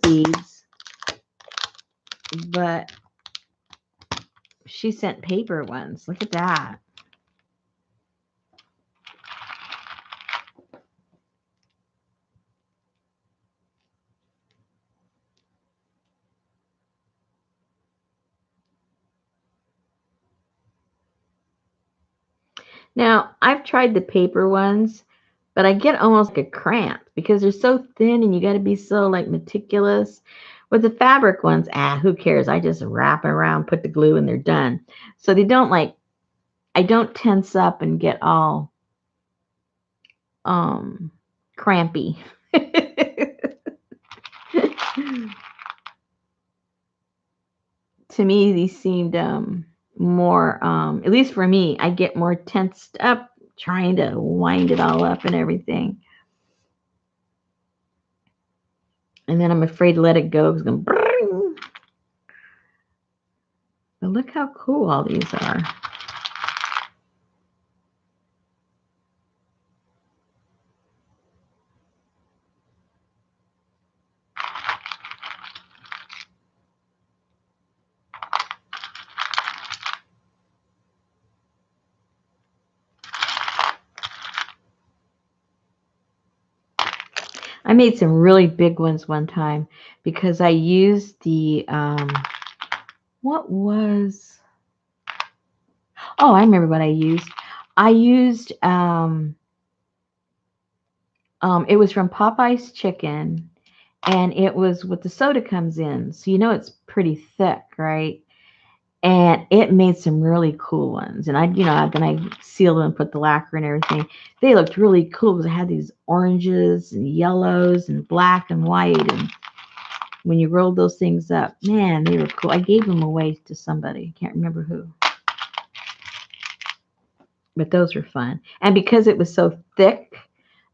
beads, but she sent paper ones. Look at that. Now, I've tried the paper ones, but I get almost like a cramp because they're so thin and you got to be so like meticulous. With the fabric ones, who cares? I just wrap it around, put the glue, and they're done. So they don't like, I don't tense up and get all crampy. To me, these seemed more, at least for me, I get more tensed up trying to wind it all up and everything. And then I'm afraid to let it go because I'm going. But look how cool all these are. I made some really big ones one time because I used the, what was, oh, I remember what I used. I used, it was from Popeye's Chicken, and it was what the soda comes in. So, you know, it's pretty thick, right? And it made some really cool ones. And then I sealed them and put the lacquer and everything. They looked really cool because I had these oranges and yellows and black and white. And when you rolled those things up, man, they were cool. I gave them away to somebody. I can't remember who. But those were fun. And because it was so thick,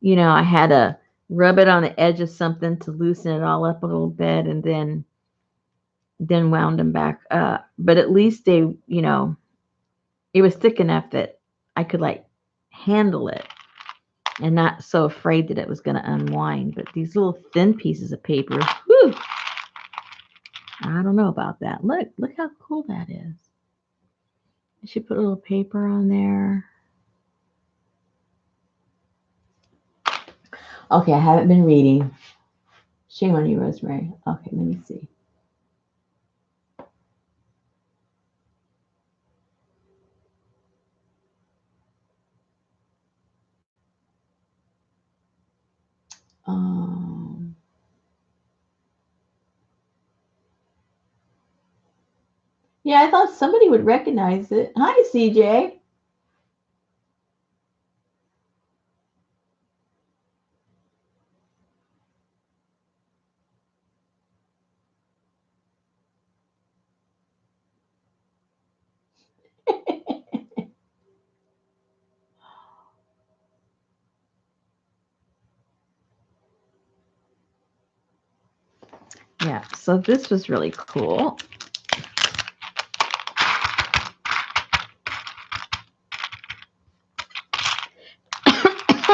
I had to rub it on the edge of something to loosen it all up a little bit and then wound them back up. But at least they, it was thick enough that I could like handle it and not so afraid that it was going to unwind. But these little thin pieces of paper, whew, I don't know about that. Look how cool that is. I should put a little paper on there. Okay, I haven't been reading. Shame on you, Rosemary. Okay, let me see. Yeah, I thought somebody would recognize it. Hi, CJ. Yeah, so this was really cool.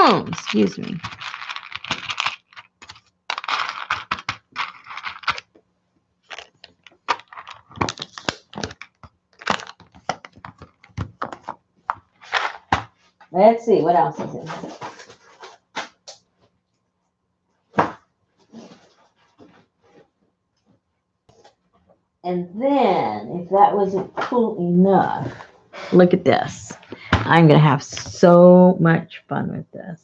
Excuse me. Let's see, what else is in here? And then, if that wasn't cool enough, look at this. I'm going to have so much fun with this.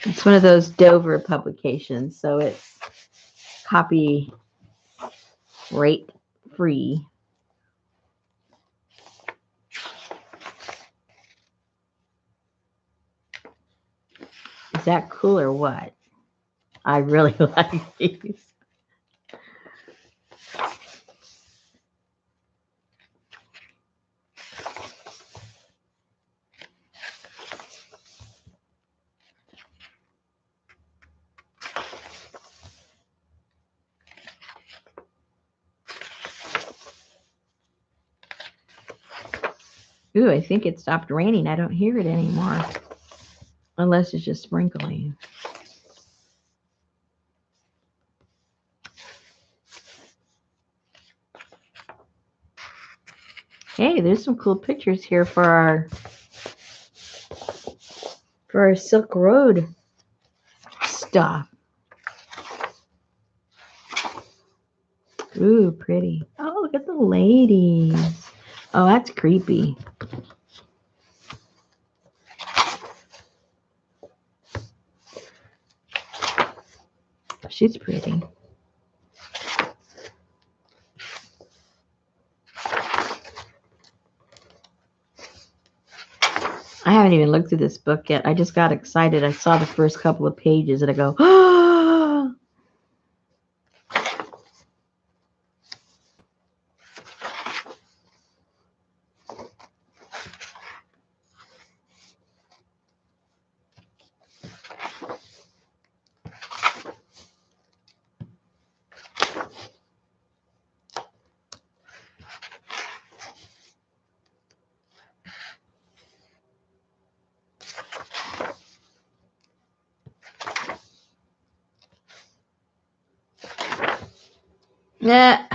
It's one of those Dover publications, so it's copyright free. Is that cool or what? I really like these. Ooh, I think it stopped raining. I don't hear it anymore. Unless it's just sprinkling. Hey, there's some cool pictures here for our Silk Road stuff. Ooh, pretty. Oh, look at the ladies. Oh, that's creepy. She's pretty. I haven't even looked through this book yet. I just got excited. I saw the first couple of pages and I go, oh! Yeah.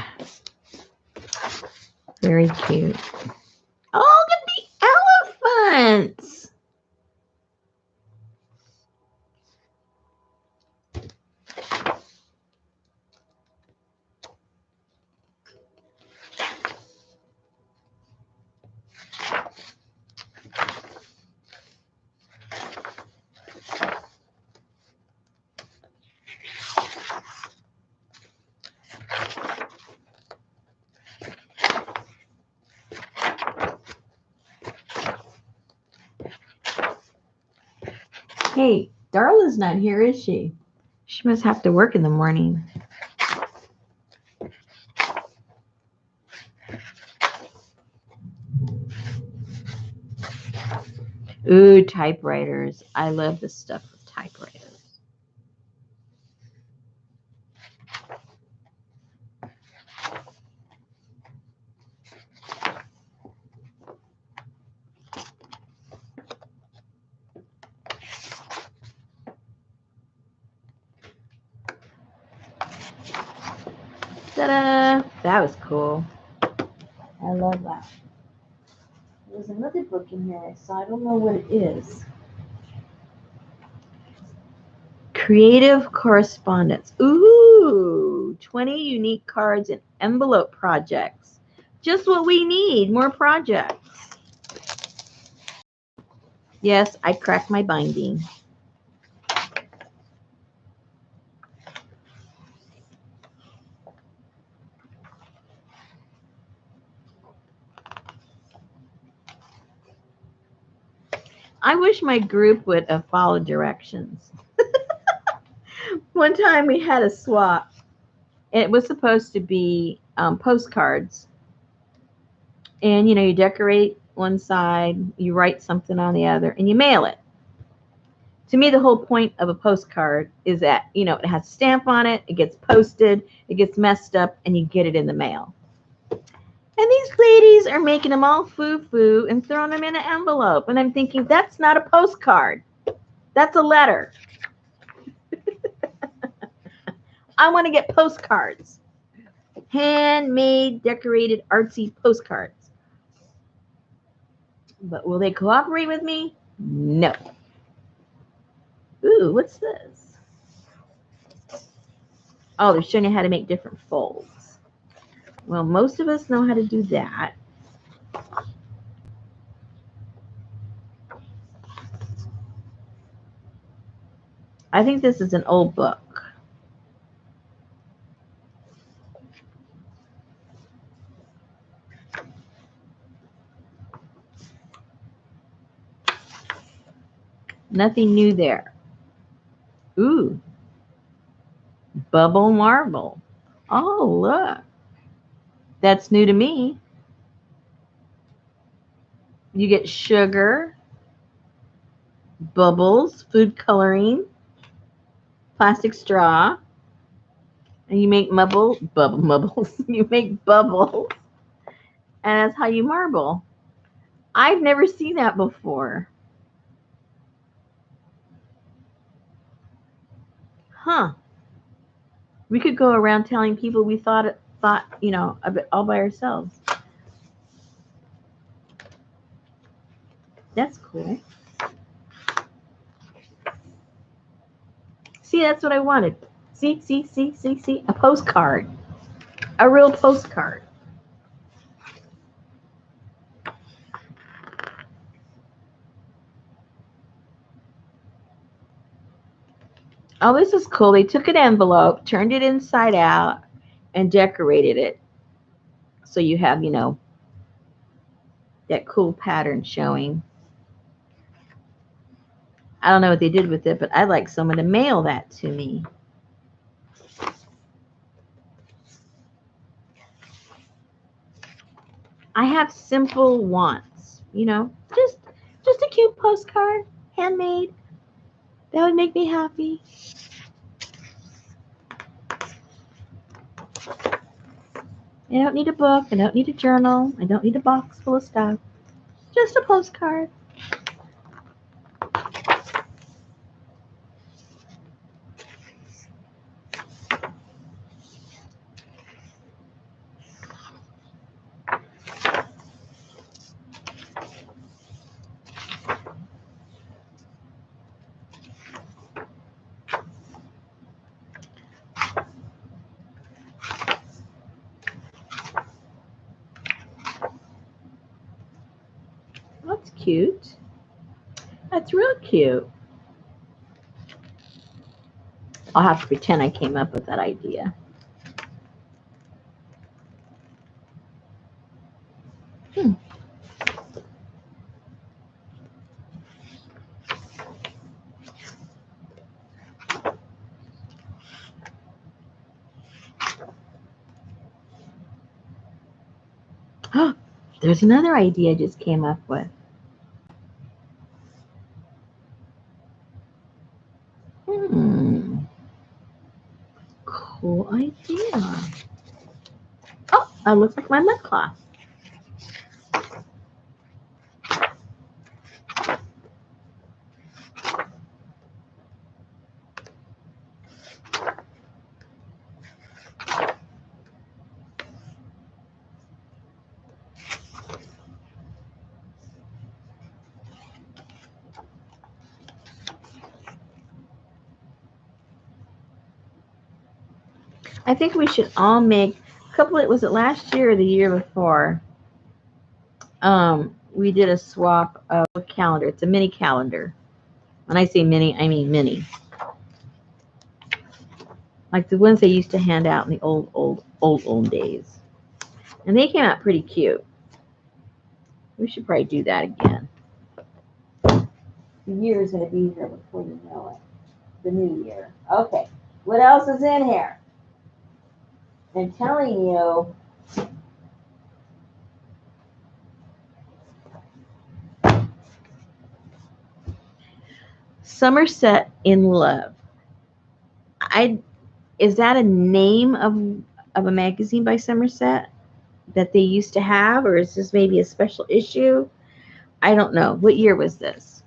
Very cute. Oh, look at the elephants. Hey, Darla's not here, is she? She must have to work in the morning. Ooh, typewriters. I love this stuff with typewriters. Ta-da! That was cool. I love that. There's another book in here I saw. I don't know what it is. Creative correspondence. Ooh, 20 unique cards and envelope projects. Just what we need, more projects. Yes, I cracked my binding. I wish my group would have followed directions. One time we had a swap. It was supposed to be postcards. And, you decorate one side, you write something on the other, and you mail it. To me, the whole point of a postcard is that, it has a stamp on it, it gets posted, it gets messed up, and you get it in the mail. And these ladies are making them all foo-foo and throwing them in an envelope. And I'm thinking, that's not a postcard. That's a letter. I want to get postcards. Handmade, decorated, artsy postcards. But will they cooperate with me? No. Ooh, what's this? Oh, they're showing you how to make different folds. Well, most of us know how to do that. I think this is an old book. Nothing new there. Ooh. Bubble marble. Oh, look. That's new to me. You get sugar, bubbles, food coloring, plastic straw, and you make bubbles. You make bubbles, and that's how you marble. I've never seen that before. Huh. We could go around telling people we thought, of it all by ourselves. That's cool. See, that's what I wanted. See, a postcard. A real postcard. Oh, this is cool. They took an envelope, turned it inside out, and decorated it. So you have, that cool pattern showing. I don't know what they did with it, but I'd like someone to mail that to me. I have simple wants, just a cute postcard, handmade. That would make me happy. I don't need a book. I don't need a journal. I don't need a box full of stuff. Just a postcard. That's cute. That's real cute. I'll have to pretend I came up with that idea. There's another idea I just came up with. Cool idea. Oh, that looks like my lip cloth. I think we should all make a couple of, was it last year or the year before? We did a swap of a calendar. It's a mini calendar. When I say mini, I mean mini. Like the ones they used to hand out in the old days. And they came out pretty cute. We should probably do that again. The year is going to be here before you know it. The new year. Okay. What else is in here? I'm telling you. Somerset in Love. Is that a name of a magazine by Somerset that they used to have, or is this maybe a special issue? I don't know. What year was this?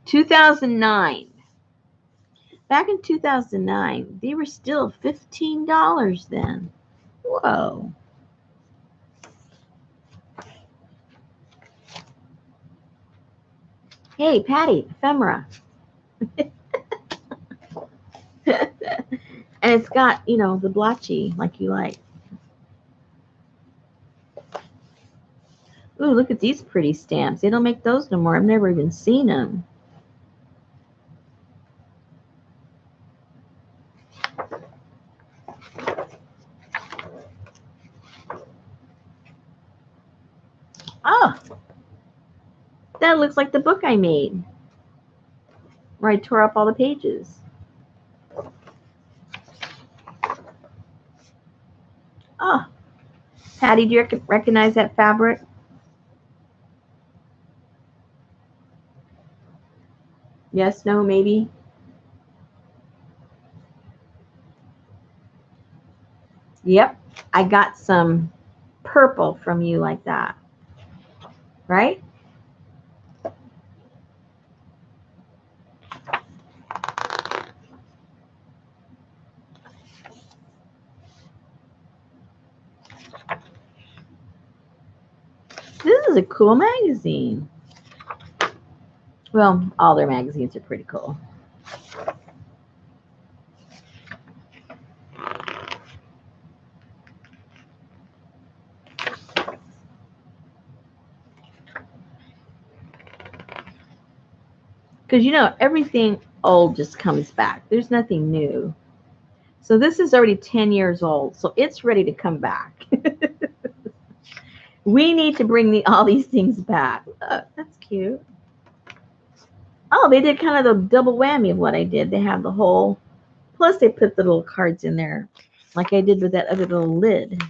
2009. Back in 2009, they were still $15 then. Whoa. Hey, Patty, ephemera. And it's got, the blotchy like you like. Ooh, look at these pretty stamps. They don't make those no more. I've never even seen them. Oh, that looks like the book I made, where I tore up all the pages. Oh, Patty, do you recognize that fabric? Yes, no, maybe? Yep, I got some purple from you like that, right? This is a cool magazine. Well, all their magazines are pretty cool. Because, everything old just comes back. There's nothing new. So this is already 10 years old. So it's ready to come back. We need to bring all these things back. That's cute. Oh, they did kind of the double whammy of what I did. They have the whole, plus they put the little cards in there, like I did with that other little lid.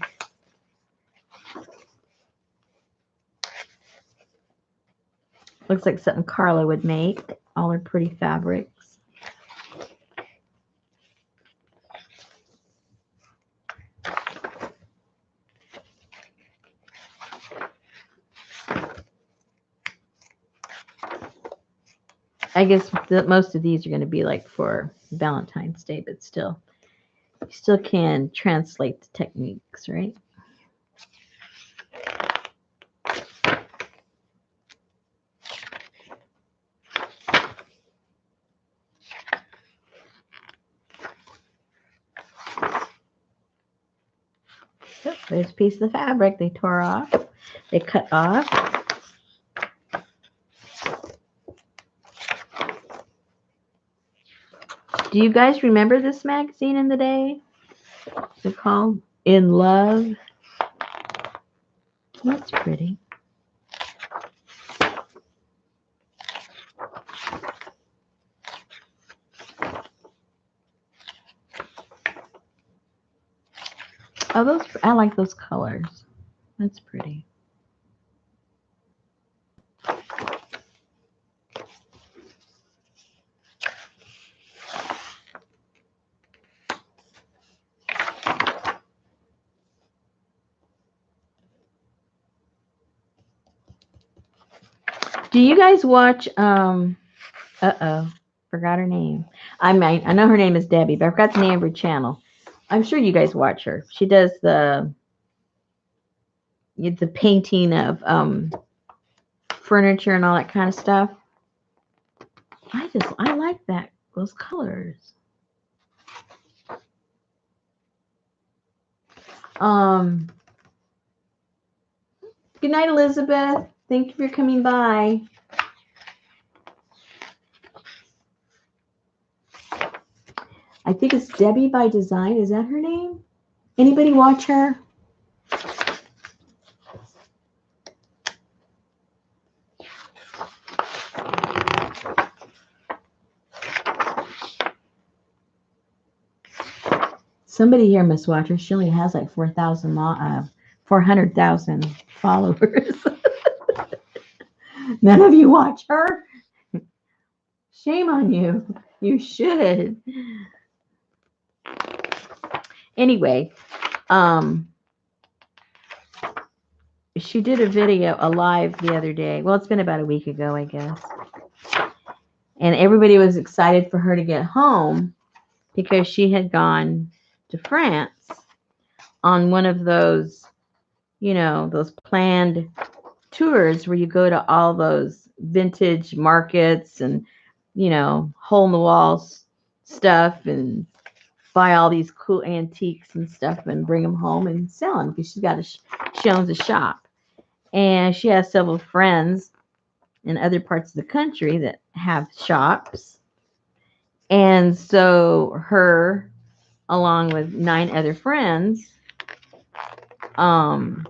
Looks like something Carla would make. All her pretty fabrics. I guess most of these are going to be like for Valentine's Day, but still, you still can translate the techniques, right? So there's a piece of the fabric they tore off. They cut off. Do you guys remember this magazine in the day? It's called In Love. That's pretty. Oh, I like those colors. That's pretty. Do you guys watch forgot her name. I know her name is Debbie, but I forgot the name of her channel. I'm sure you guys watch her. She does the painting of furniture and all that kind of stuff. I like those colors. Good night, Elizabeth. Thank you for coming by. I think it's Debbie by Design. Is that her name? Anybody watch her? Somebody here must watch her. She only has like 400,000 followers. None of you watch her? Shame on you. You should. Anyway, she did a video, a live the other day. Well, it's been about a week ago, I guess. And everybody was excited for her to get home because she had gone to France on one of those, those planned tours where you go to all those vintage markets and, hole in the walls stuff and buy all these cool antiques and stuff and bring them home and sell them because she owns a shop. And she has several friends in other parts of the country that have shops. And so her, along with 9 other friends, got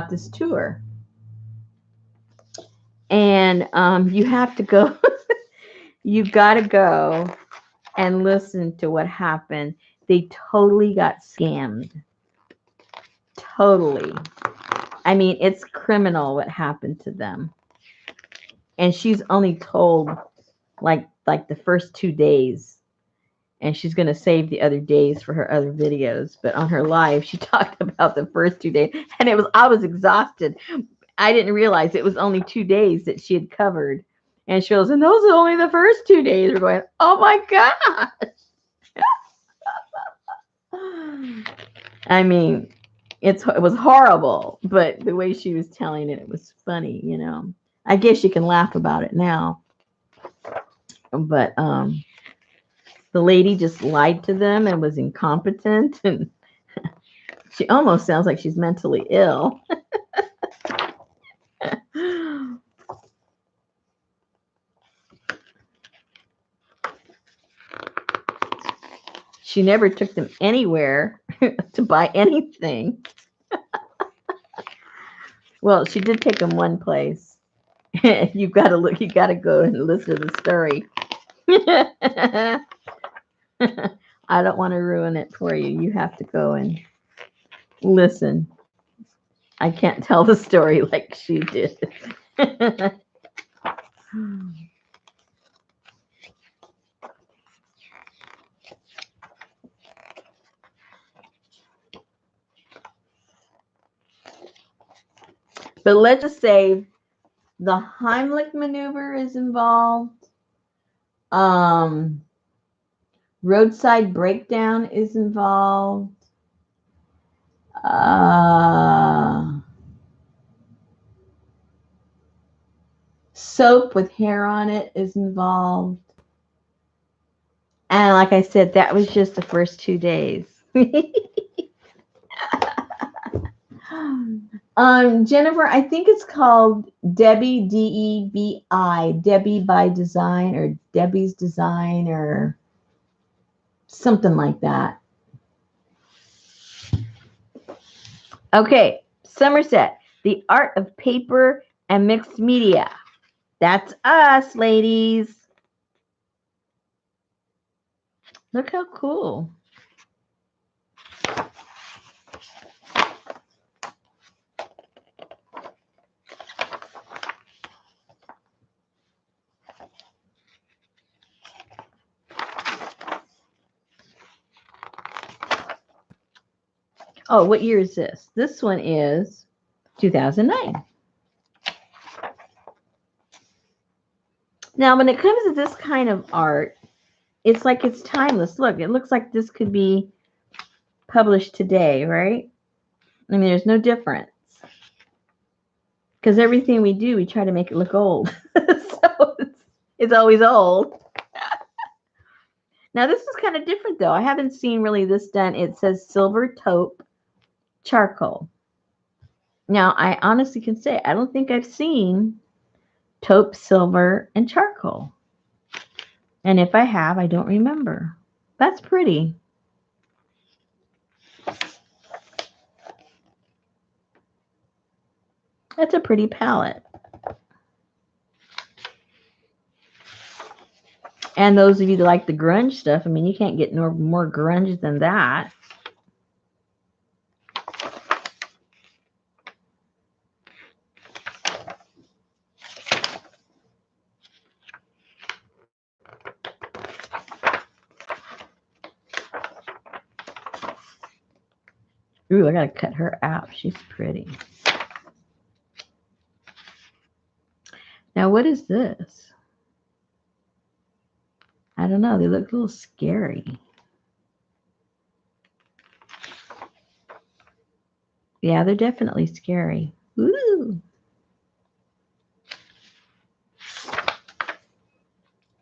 this tour. And you have to go, you got to go and listen to what happened. They totally got scammed. Totally. I mean, it's criminal what happened to them. And she's only told like the first 2 days. And she's going to save the other days for her other videos. But on her live, she talked about the first 2 days. And I was exhausted. I didn't realize it was only 2 days that she had covered. And she goes, and those are only the first 2 days. We're going, oh my gosh. I mean, it was horrible, but the way she was telling it, it was funny, I guess you can laugh about it now. But the lady just lied to them and was incompetent, and she almost sounds like she's mentally ill. She never took them anywhere to buy anything. Well, she did take them one place. You got to go and listen to the story. I don't want to ruin it for you. You have to go and listen. I can't tell the story like she did. But let's just say the Heimlich maneuver is involved. Roadside breakdown is involved. Soap with hair on it is involved. And like I said, that was just the first 2 days. Jennifer, I think it's called Debbie, Debi, Debbie by Design, or Debbie's Design, or something like that. Okay, Somerset, the art of paper and mixed media. That's us, ladies. Look how cool. Oh, what year is this? This one is 2009. Now, when it comes to this kind of art, it's like it's timeless. Look, it looks like this could be published today, right? I mean, there's no difference. Because everything we do, we try to make it look old. So it's always old. Now, this is kind of different, though. I haven't seen really this done. It says silver taupe charcoal. Now, I honestly can say I don't think I've seen taupe, silver, and charcoal. And if I have, I don't remember. That's pretty. That's a pretty palette. And those of you that like the grunge stuff, I mean, you can't get no more grunge than that. Ooh, I gotta cut her out. She's pretty. Now, what is this? I don't know. They look a little scary. Yeah, they're definitely scary. Ooh.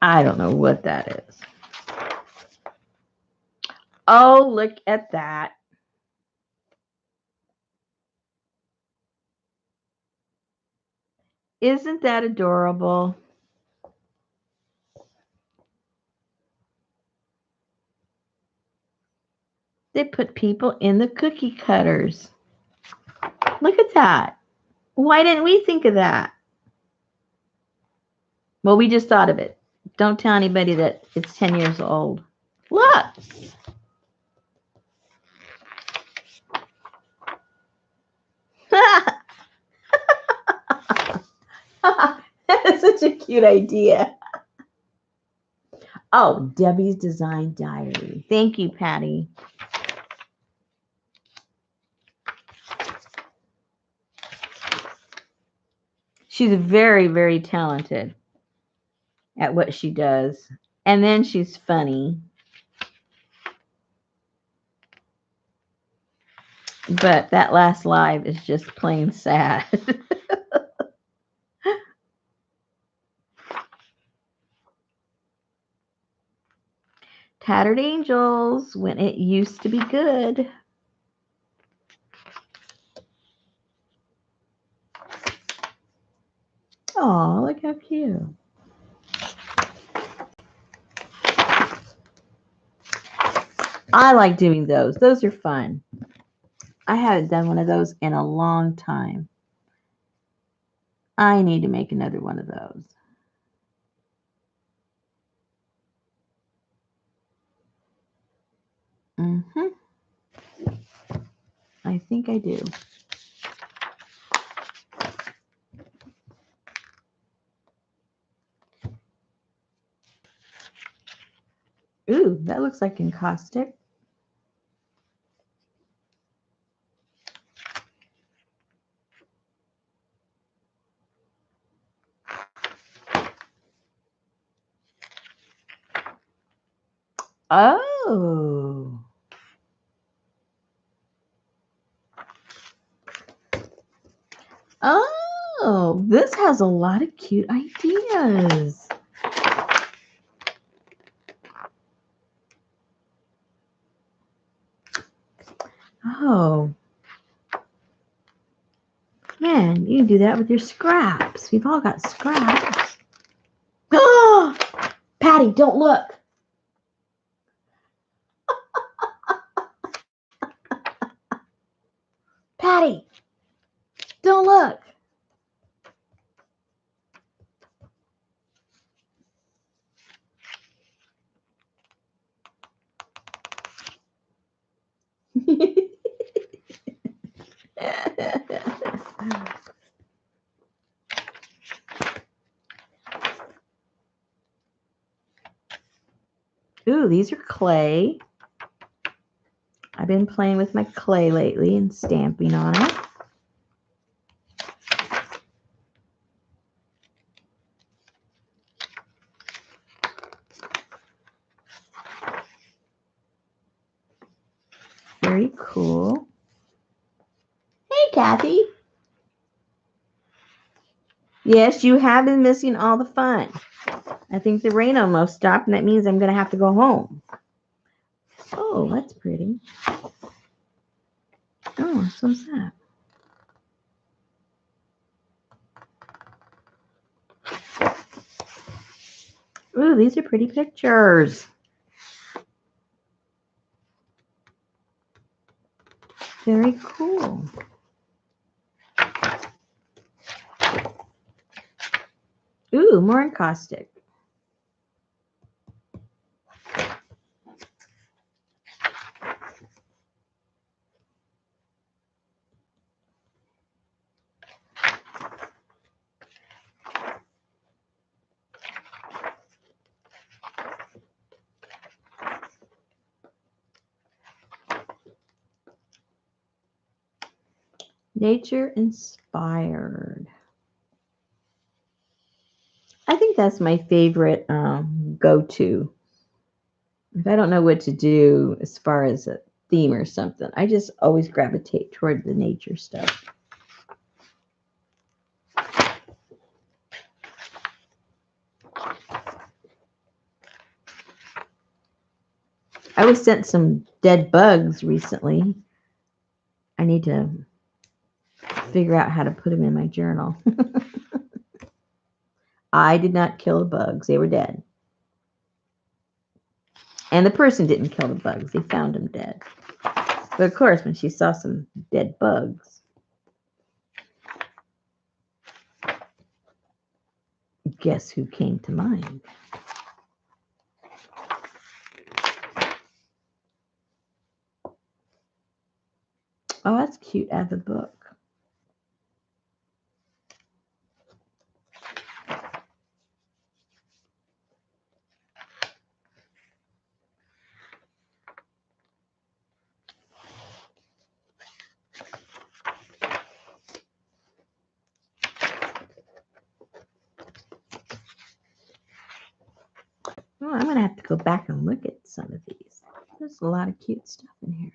I don't know what that is. Oh, look at that. Isn't that adorable? They put people in the cookie cutters. Look at that. Why didn't we think of that? Well, we just thought of it. Don't tell anybody that it's 10 years old. Look. That's such a cute idea. Oh, Debbie's Design Diary. Thank you, Patty. She's very, very talented at what she does. And then she's funny. But that last live is just plain sad. Tattered Angels, when it used to be good. Oh, look how cute. I like doing those. Those are fun. I haven't done one of those in a long time. I need to make another one of those. I think I do. Ooh, that looks like encaustic. Oh. Oh, this has a lot of cute ideas. Oh. Man, you can do that with your scraps. We've all got scraps. Oh, Patty, don't look. Patty, don't look. Ooh, these are clay. I've been playing with my clay lately and stamping on it. Very cool. Hey, Kathy. Yes, you have been missing all the fun. I think the rain almost stopped, and that means I'm going to have to go home. Oh, that's pretty. Oh, what's that? Ooh, these are pretty pictures. Very cool. Ooh, more encaustic. Nature inspired. I think that's my favorite go-to. If I don't know what to do as far as a theme or something, I just always gravitate toward the nature stuff. I was sent some dead bugs recently. I need to figure out how to put them in my journal. I did not kill the bugs. They were dead. And the person didn't kill the bugs. They found them dead. But of course, when she saw some dead bugs, guess who came to mind? Oh, that's cute out of the book. Oh, I'm going to have to go back and look at some of these. There's a lot of cute stuff in here.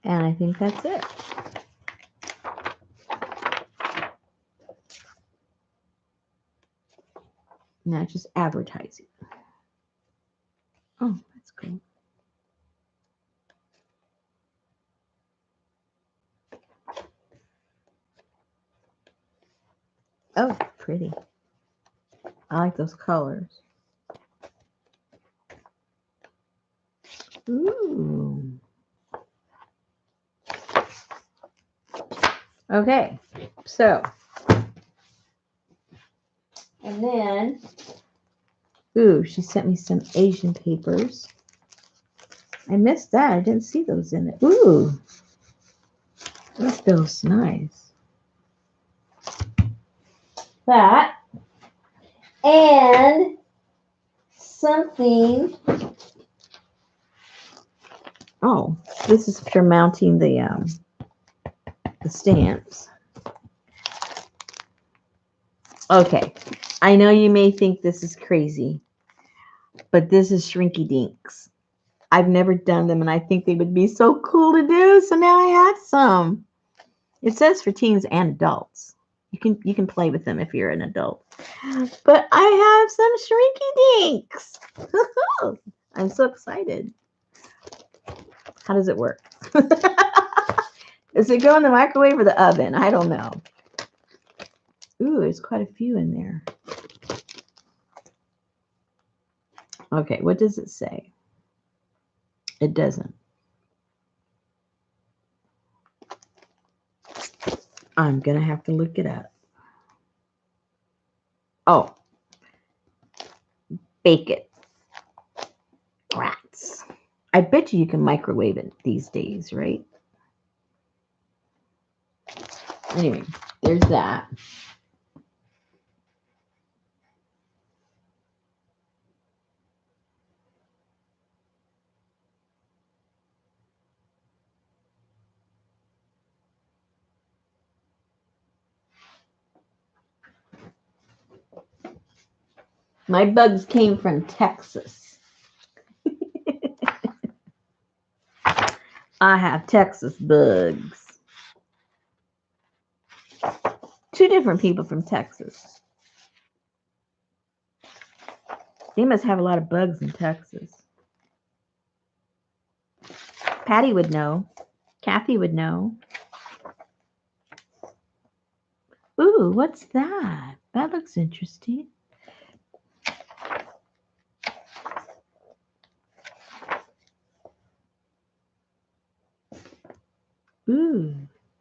And I think that's it. Now just advertising. Oh, that's cool. Oh, pretty. I like those colors. Ooh. Okay, so. And then, ooh, she sent me some Asian papers. I missed that. I didn't see those in it. Ooh, that feels nice. That and something. Oh, this is for mounting the stamps. Okay, I know you may think this is crazy, but this is Shrinky Dinks. I've never done them, and I think they would be so cool to do. So now I have some. It says for teens and adults. You can play with them if you're an adult. But I have some Shrinky Dinks. I'm so excited. How does it work? Does it go in the microwave or the oven? I don't know. Ooh, there's quite a few in there. Okay, what does it say? It doesn't. I'm going to have to look it up. Oh. Bake it. Rats. I bet you can microwave it these days, right? Anyway, there's that. My bugs came from Texas. I have Texas bugs. 2 different people from Texas. They must have a lot of bugs in Texas. Patty would know. Kathy would know. Ooh, what's that? That looks interesting.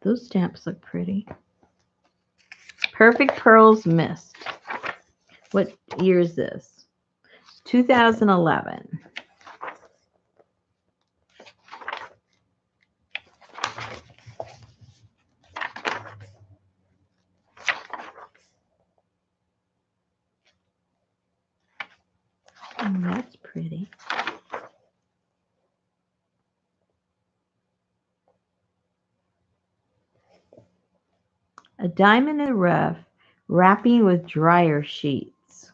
Those stamps look pretty. Perfect Pearls Mist. What year is this? 2011. Oh, that's pretty. A diamond in the rough, wrapping with dryer sheets.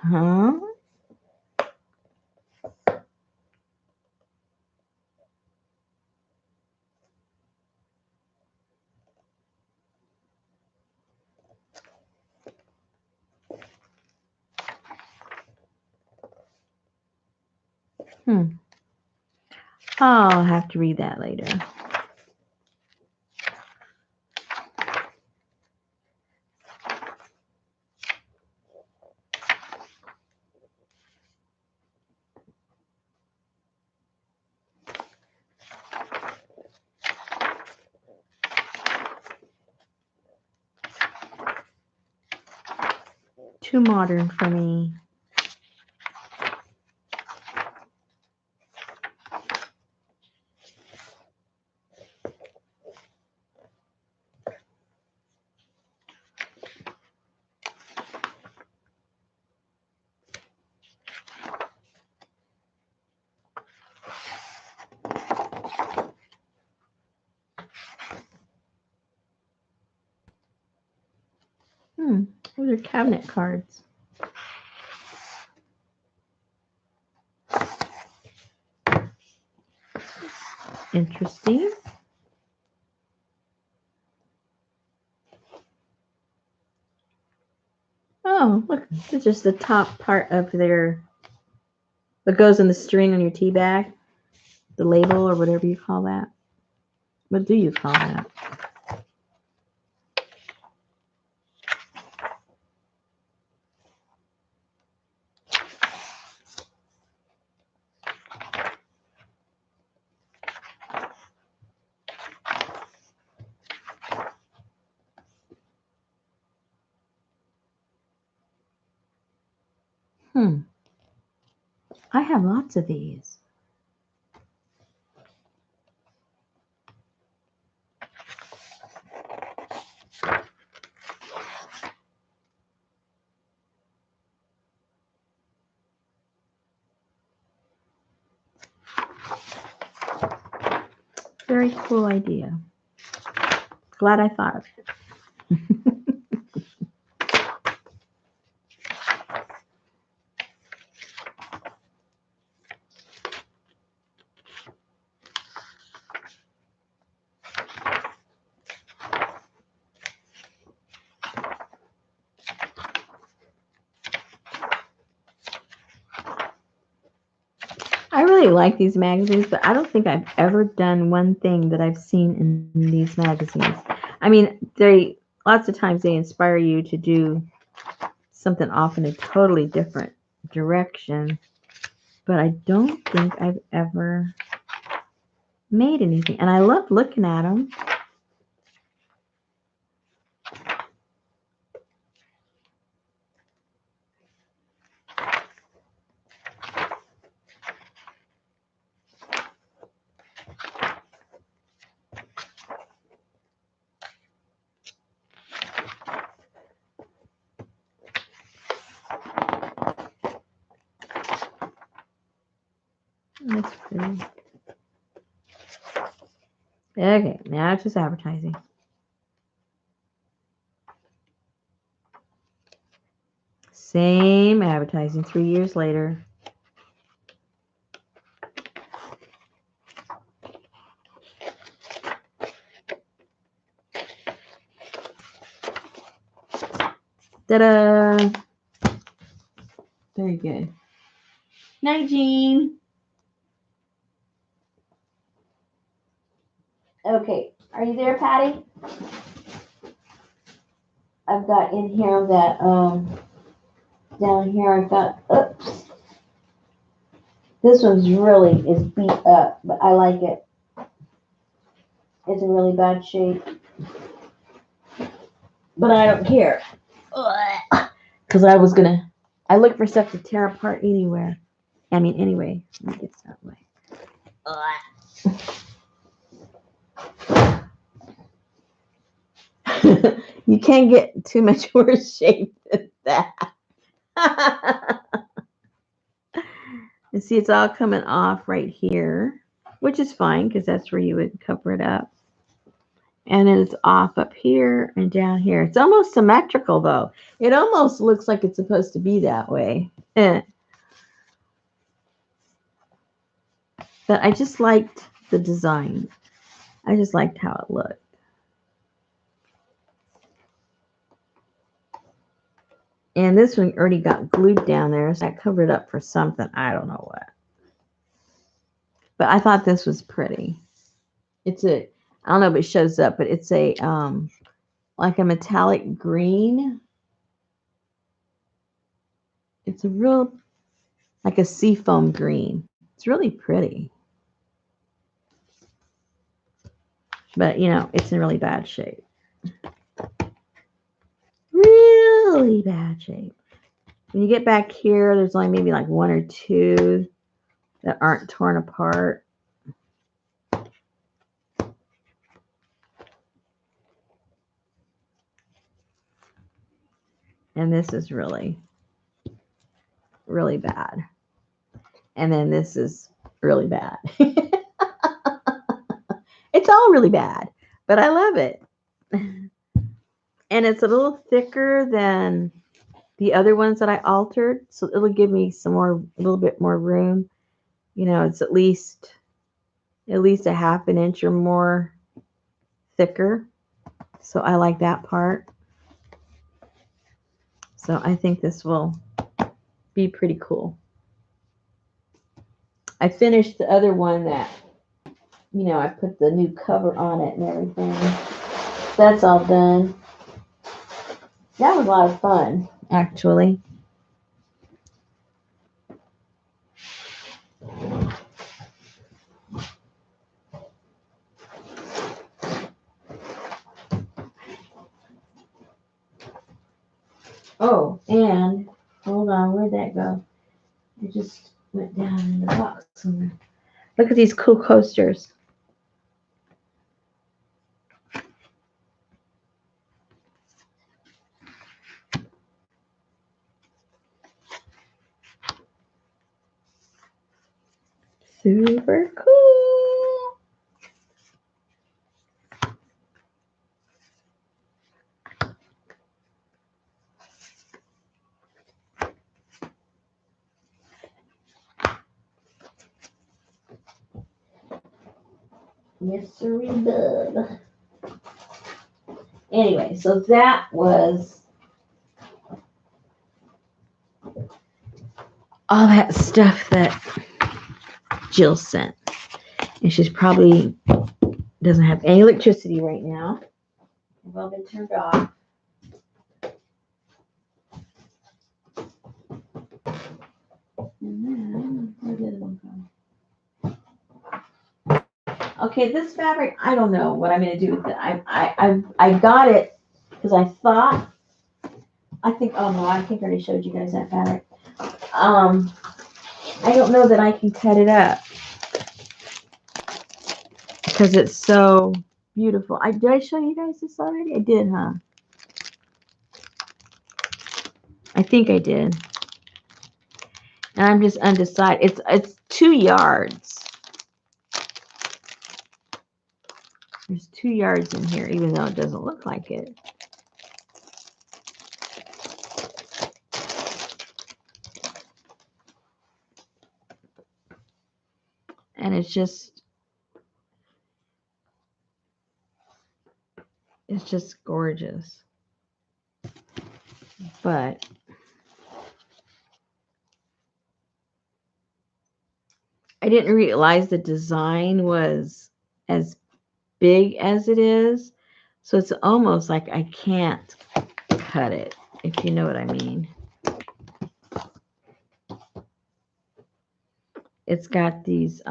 Huh? I'll have to read that later. Too modern for me. Those are cabinet cards. Interesting. Oh, look, it's just the top part of their, what goes in the string on your tea bag, the label or whatever you call that. What do you call that? I have lots of these. Very cool idea. Glad I thought of it. I really like these magazines, but I don't think I've ever done one thing that I've seen in these magazines. I mean, lots of times they inspire you to do something off in a totally different direction, but I don't think I've ever made anything. And I love looking at them. That's pretty. Okay, now it's just advertising. Same advertising 3 years later. Ta-da! Very good. Night, Jean. Okay, are you there, Patty? I've got in here that, down here I've got, oops. This one's really is beat up, but I like it. It's in really bad shape. But I don't care. Because I look for stuff to tear apart anywhere. I mean, anyway. Let me get that way. You can't get too much worse shape than that. And see, it's all coming off right here, which is fine because that's where you would cover it up. And then it's off up here and down here. It's almost symmetrical, though. It almost looks like it's supposed to be that way. But I just liked the design. I just liked how it looked. And this one already got glued down there, so I covered up for something. I don't know what. But I thought this was pretty. It's I don't know if it shows up, but it's a like a metallic green. It's a real, like a seafoam green. It's really pretty. But, you know, it's in really bad shape. Really bad shape. When you get back here, there's only maybe like one or two that aren't torn apart. And this is really, really bad. And then this is really bad. It's all really bad, but I love it. And it's a little thicker than the other ones that I altered. So it'll give me a little bit more room. You know, it's at least a half an inch or more thicker. So I like that part. So I think this will be pretty cool. I finished the other one that, you know, I put the new cover on it and everything. That's all done. That was a lot of fun, actually. Oh, and hold on, where'd that go? It just went down in the box somewhere. Look at these cool coasters. Super cool. Yes, sirree, bub. Anyway, so that was all that stuff that Jill sent. And she's probably doesn't have any electricity right now. They've all been turned off. And then, where did one go? Okay, this fabric, I don't know what I'm going to do with it. I got it because I thought, oh no, I think I already showed you guys that fabric. I don't know that I can cut it up because it's so beautiful. Did I show you guys this already? I did, huh? I think I did. And I'm just undecided. It's 2 yards. There's 2 yards in here, even though it doesn't look like it. And it's just gorgeous. But I didn't realize the design was as big as it is. So it's almost like I can't cut it, if you know what I mean. It's got these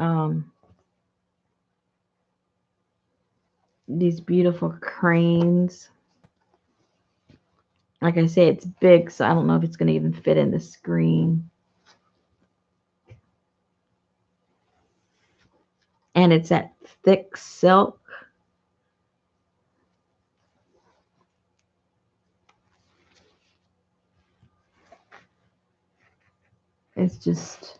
these beautiful cranes. Like I say, it's big, so I don't know if it's going to even fit in the screen. And it's that thick silk. It's just...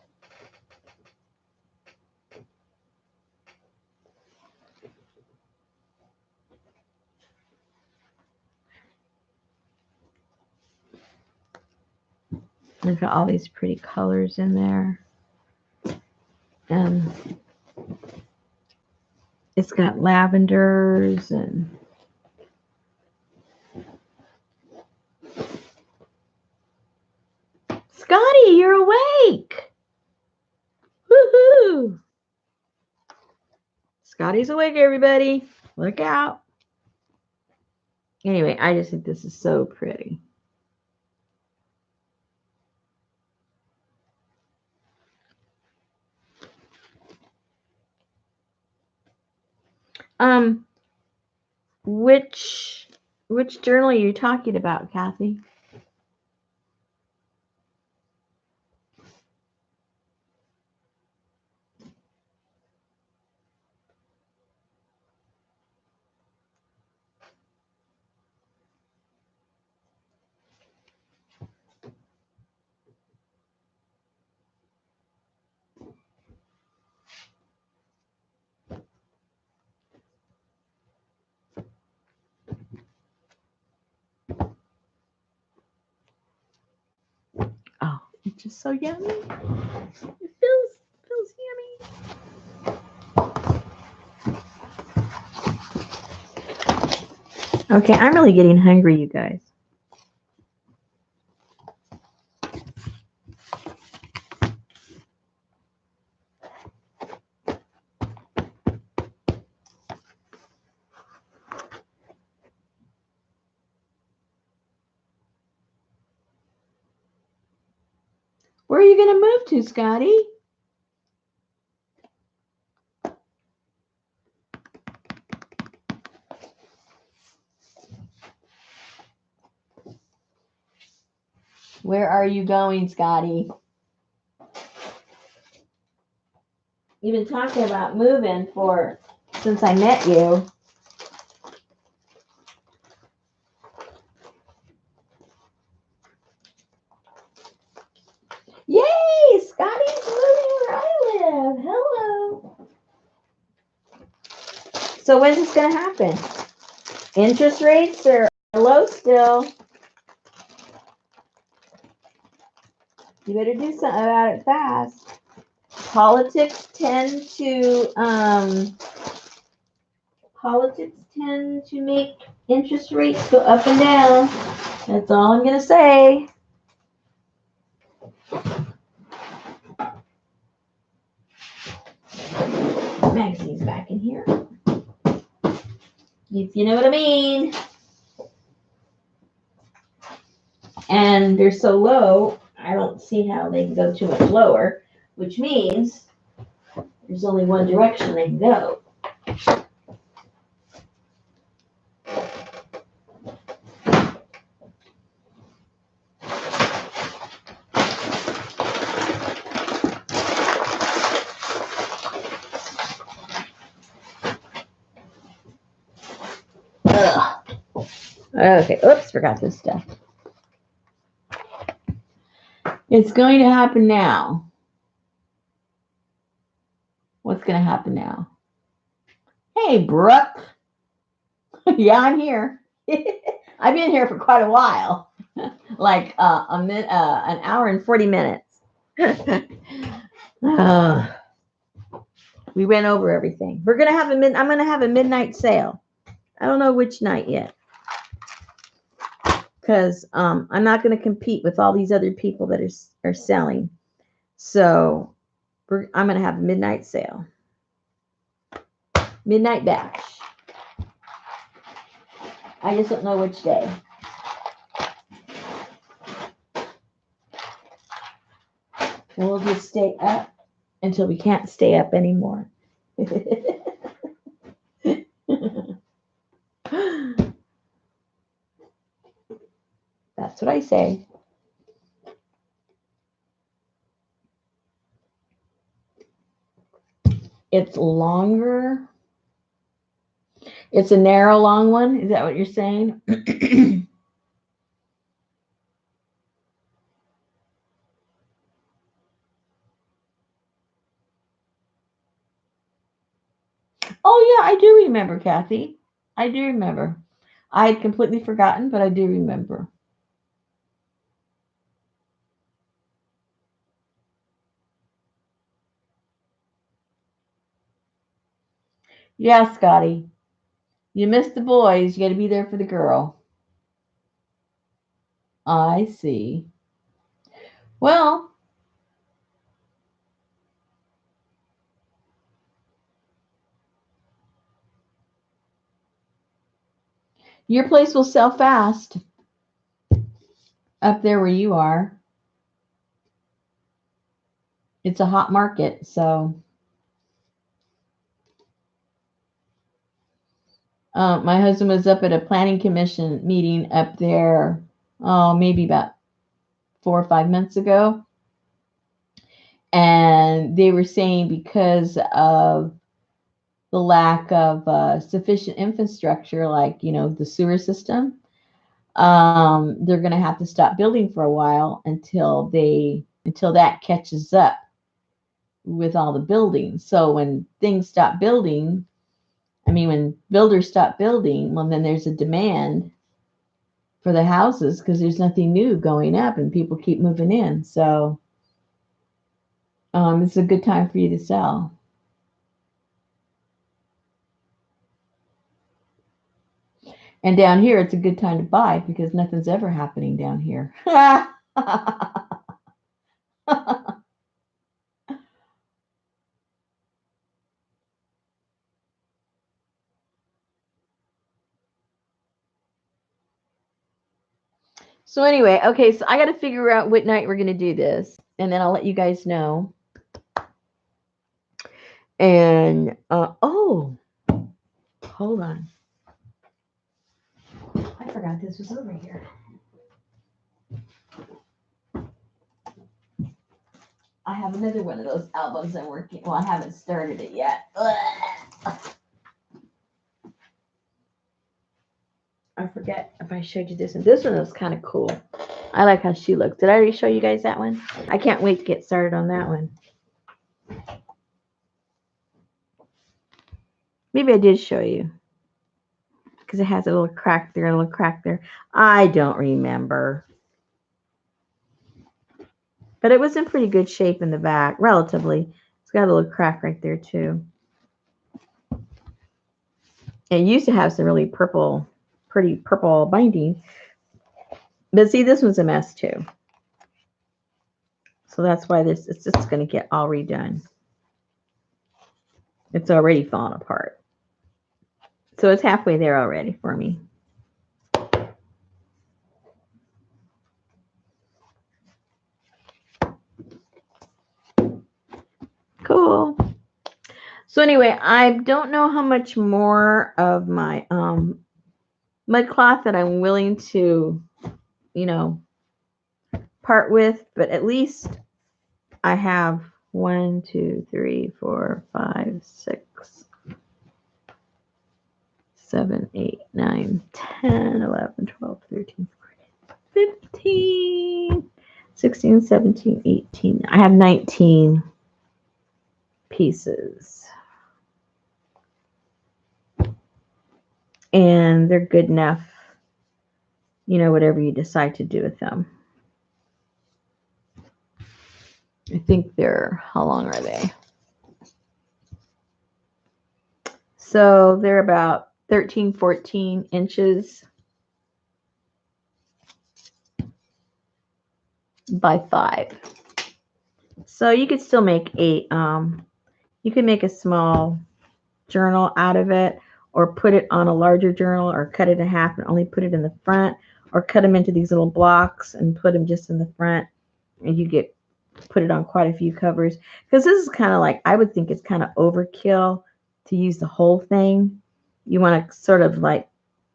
Look at all these pretty colors in there. And it's got lavenders and Scotty, you're awake. Woohoo! Scotty's awake, everybody. Look out. Anyway, I just think this is so pretty. Which journal are you talking about, Kathy? Oh, it's just so yummy. It feels yummy. Okay, I'm really getting hungry, you guys. Where are you going to move to, Scotty? Where are you going, Scotty? You've been talking about moving since I met you. Yay! Scotty's moving where I live. Hello. So when's this going to happen? Interest rates are low still. You better do something about it fast. Politics tend to make interest rates go up and down. That's all I'm going to say. Magazine's back in here. If you know what I mean. And they're so low, I don't see how they can go too much lower, which means there's only one direction they can go. Ugh. Okay, oops, forgot this stuff. It's going to happen now. What's going to happen now? Hey, Brooke. Yeah, I'm here. I've been here for quite a while, like an hour and 40 minutes. We went over everything. We're gonna have I'm gonna have a midnight sale. I don't know which night yet, because I'm not gonna compete with all these other people that are selling. So I'm gonna have a midnight sale, midnight bash. I just don't know which day. And we'll just stay up until we can't stay up anymore. That's what I say. It's longer. It's a narrow, long one. Is that what you're saying? Oh, yeah, I do remember, Kathy. I do remember. I had completely forgotten, but I do remember. Yeah, Scotty. You missed the boys. You got to be there for the girl. I see. Well, your place will sell fast up there where you are. It's a hot market, so my husband was up at a planning commission meeting up there, oh, maybe about 4 or 5 months ago. And they were saying because of the lack of sufficient infrastructure, like, the sewer system, they're going to have to stop building for a while until that catches up with all the building. So when things stop building, I mean, when builders stop building, well, then there's a demand for the houses because there's nothing new going up and people keep moving in. So it's a good time for you to sell. And down here, it's a good time to buy because nothing's ever happening down here. So anyway, okay, so I got to figure out what night we're going to do this, and then I'll let you guys know. And oh, hold on. I forgot this was over here. I have another one of those albums I'm working. Well, I haven't started it yet. Ugh. I forget if I showed you this one. This one was kind of cool. I like how she looks. Did I already show you guys that one? I can't wait to get started on that one. Maybe I did show you. Because it has a little crack there, a little crack there. I don't remember. But it was in pretty good shape in the back, relatively. It's got a little crack right there, too. It used to have some really pretty purple binding. But see, this one's a mess, too. So that's why it's just going to get all redone. It's already fallen apart. So it's halfway there already for me. Cool. So anyway, I don't know how much more of my mud cloth that I'm willing to, part with, but at least I have 1, 2, 3, 4, 5, 6, 7, 8, 9, 10, 11, 12, 13, 14, 15, 16, 17, 18. I have 19 pieces. And they're good enough, whatever you decide to do with them. I think how long are they? So they're about 13, 14 inches by 5. So you could still make you can make a small journal out of it, or put it on a larger journal, or cut it in half and only put it in the front, or cut them into these little blocks and put them just in the front, and you put it on quite a few covers. Because this is kind of like, I would think it's kind of overkill to use the whole thing. You want to sort of like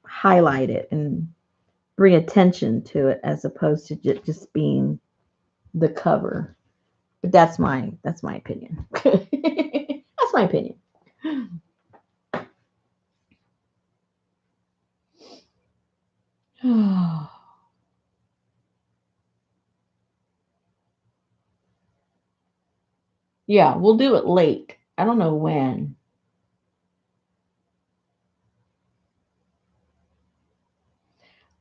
highlight it and bring attention to it as opposed to just being the cover. But that's my opinion. That's my opinion. Yeah, we'll do it late. I don't know when.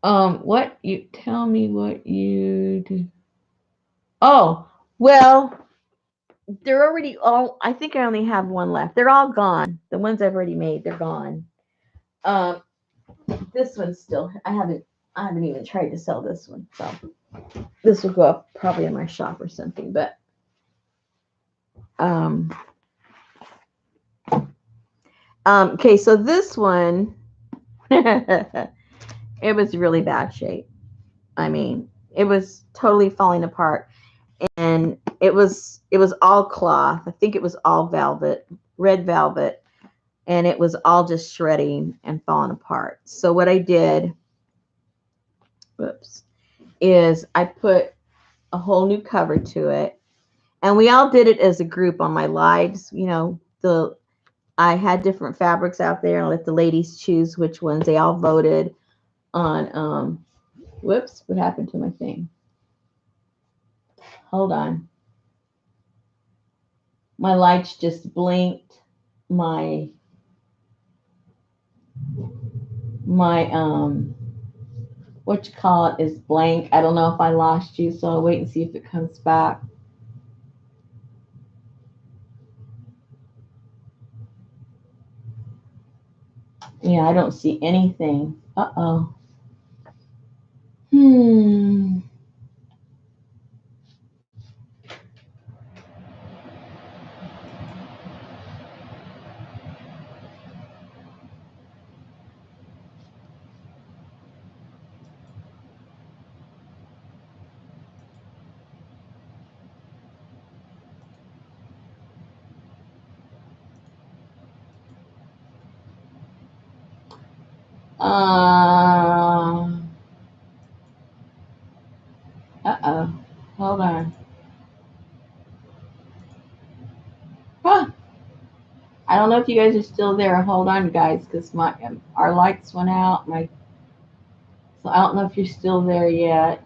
What you tell me what you do? Oh, well, they're already all. I think I only have one left. They're all gone. The ones I've already made, they're gone. Um, this one's still. I haven't even tried to sell this one, so this will go up probably in my shop or something. But um, okay, so this one, it was really bad shape. I mean, it was totally falling apart, and it was all cloth. I think it was all velvet, red velvet, and it was all just shredding and falling apart. So what I did, whoops, is I put a whole new cover to it, and we all did it as a group on my lives. I had different fabrics out there and let the ladies choose which ones. They all voted on. Whoops, what happened to my thing? Hold on. My lights just blinked. My what you call it is blank. I don't know if I lost you, so I'll wait and see if it comes back. Yeah, I don't see anything. Uh-oh. Hmm. Uh, uh-oh. Hold on. Huh. I don't know if you guys are still there. Hold on, guys, because my our lights went out. So I don't know if you're still there yet.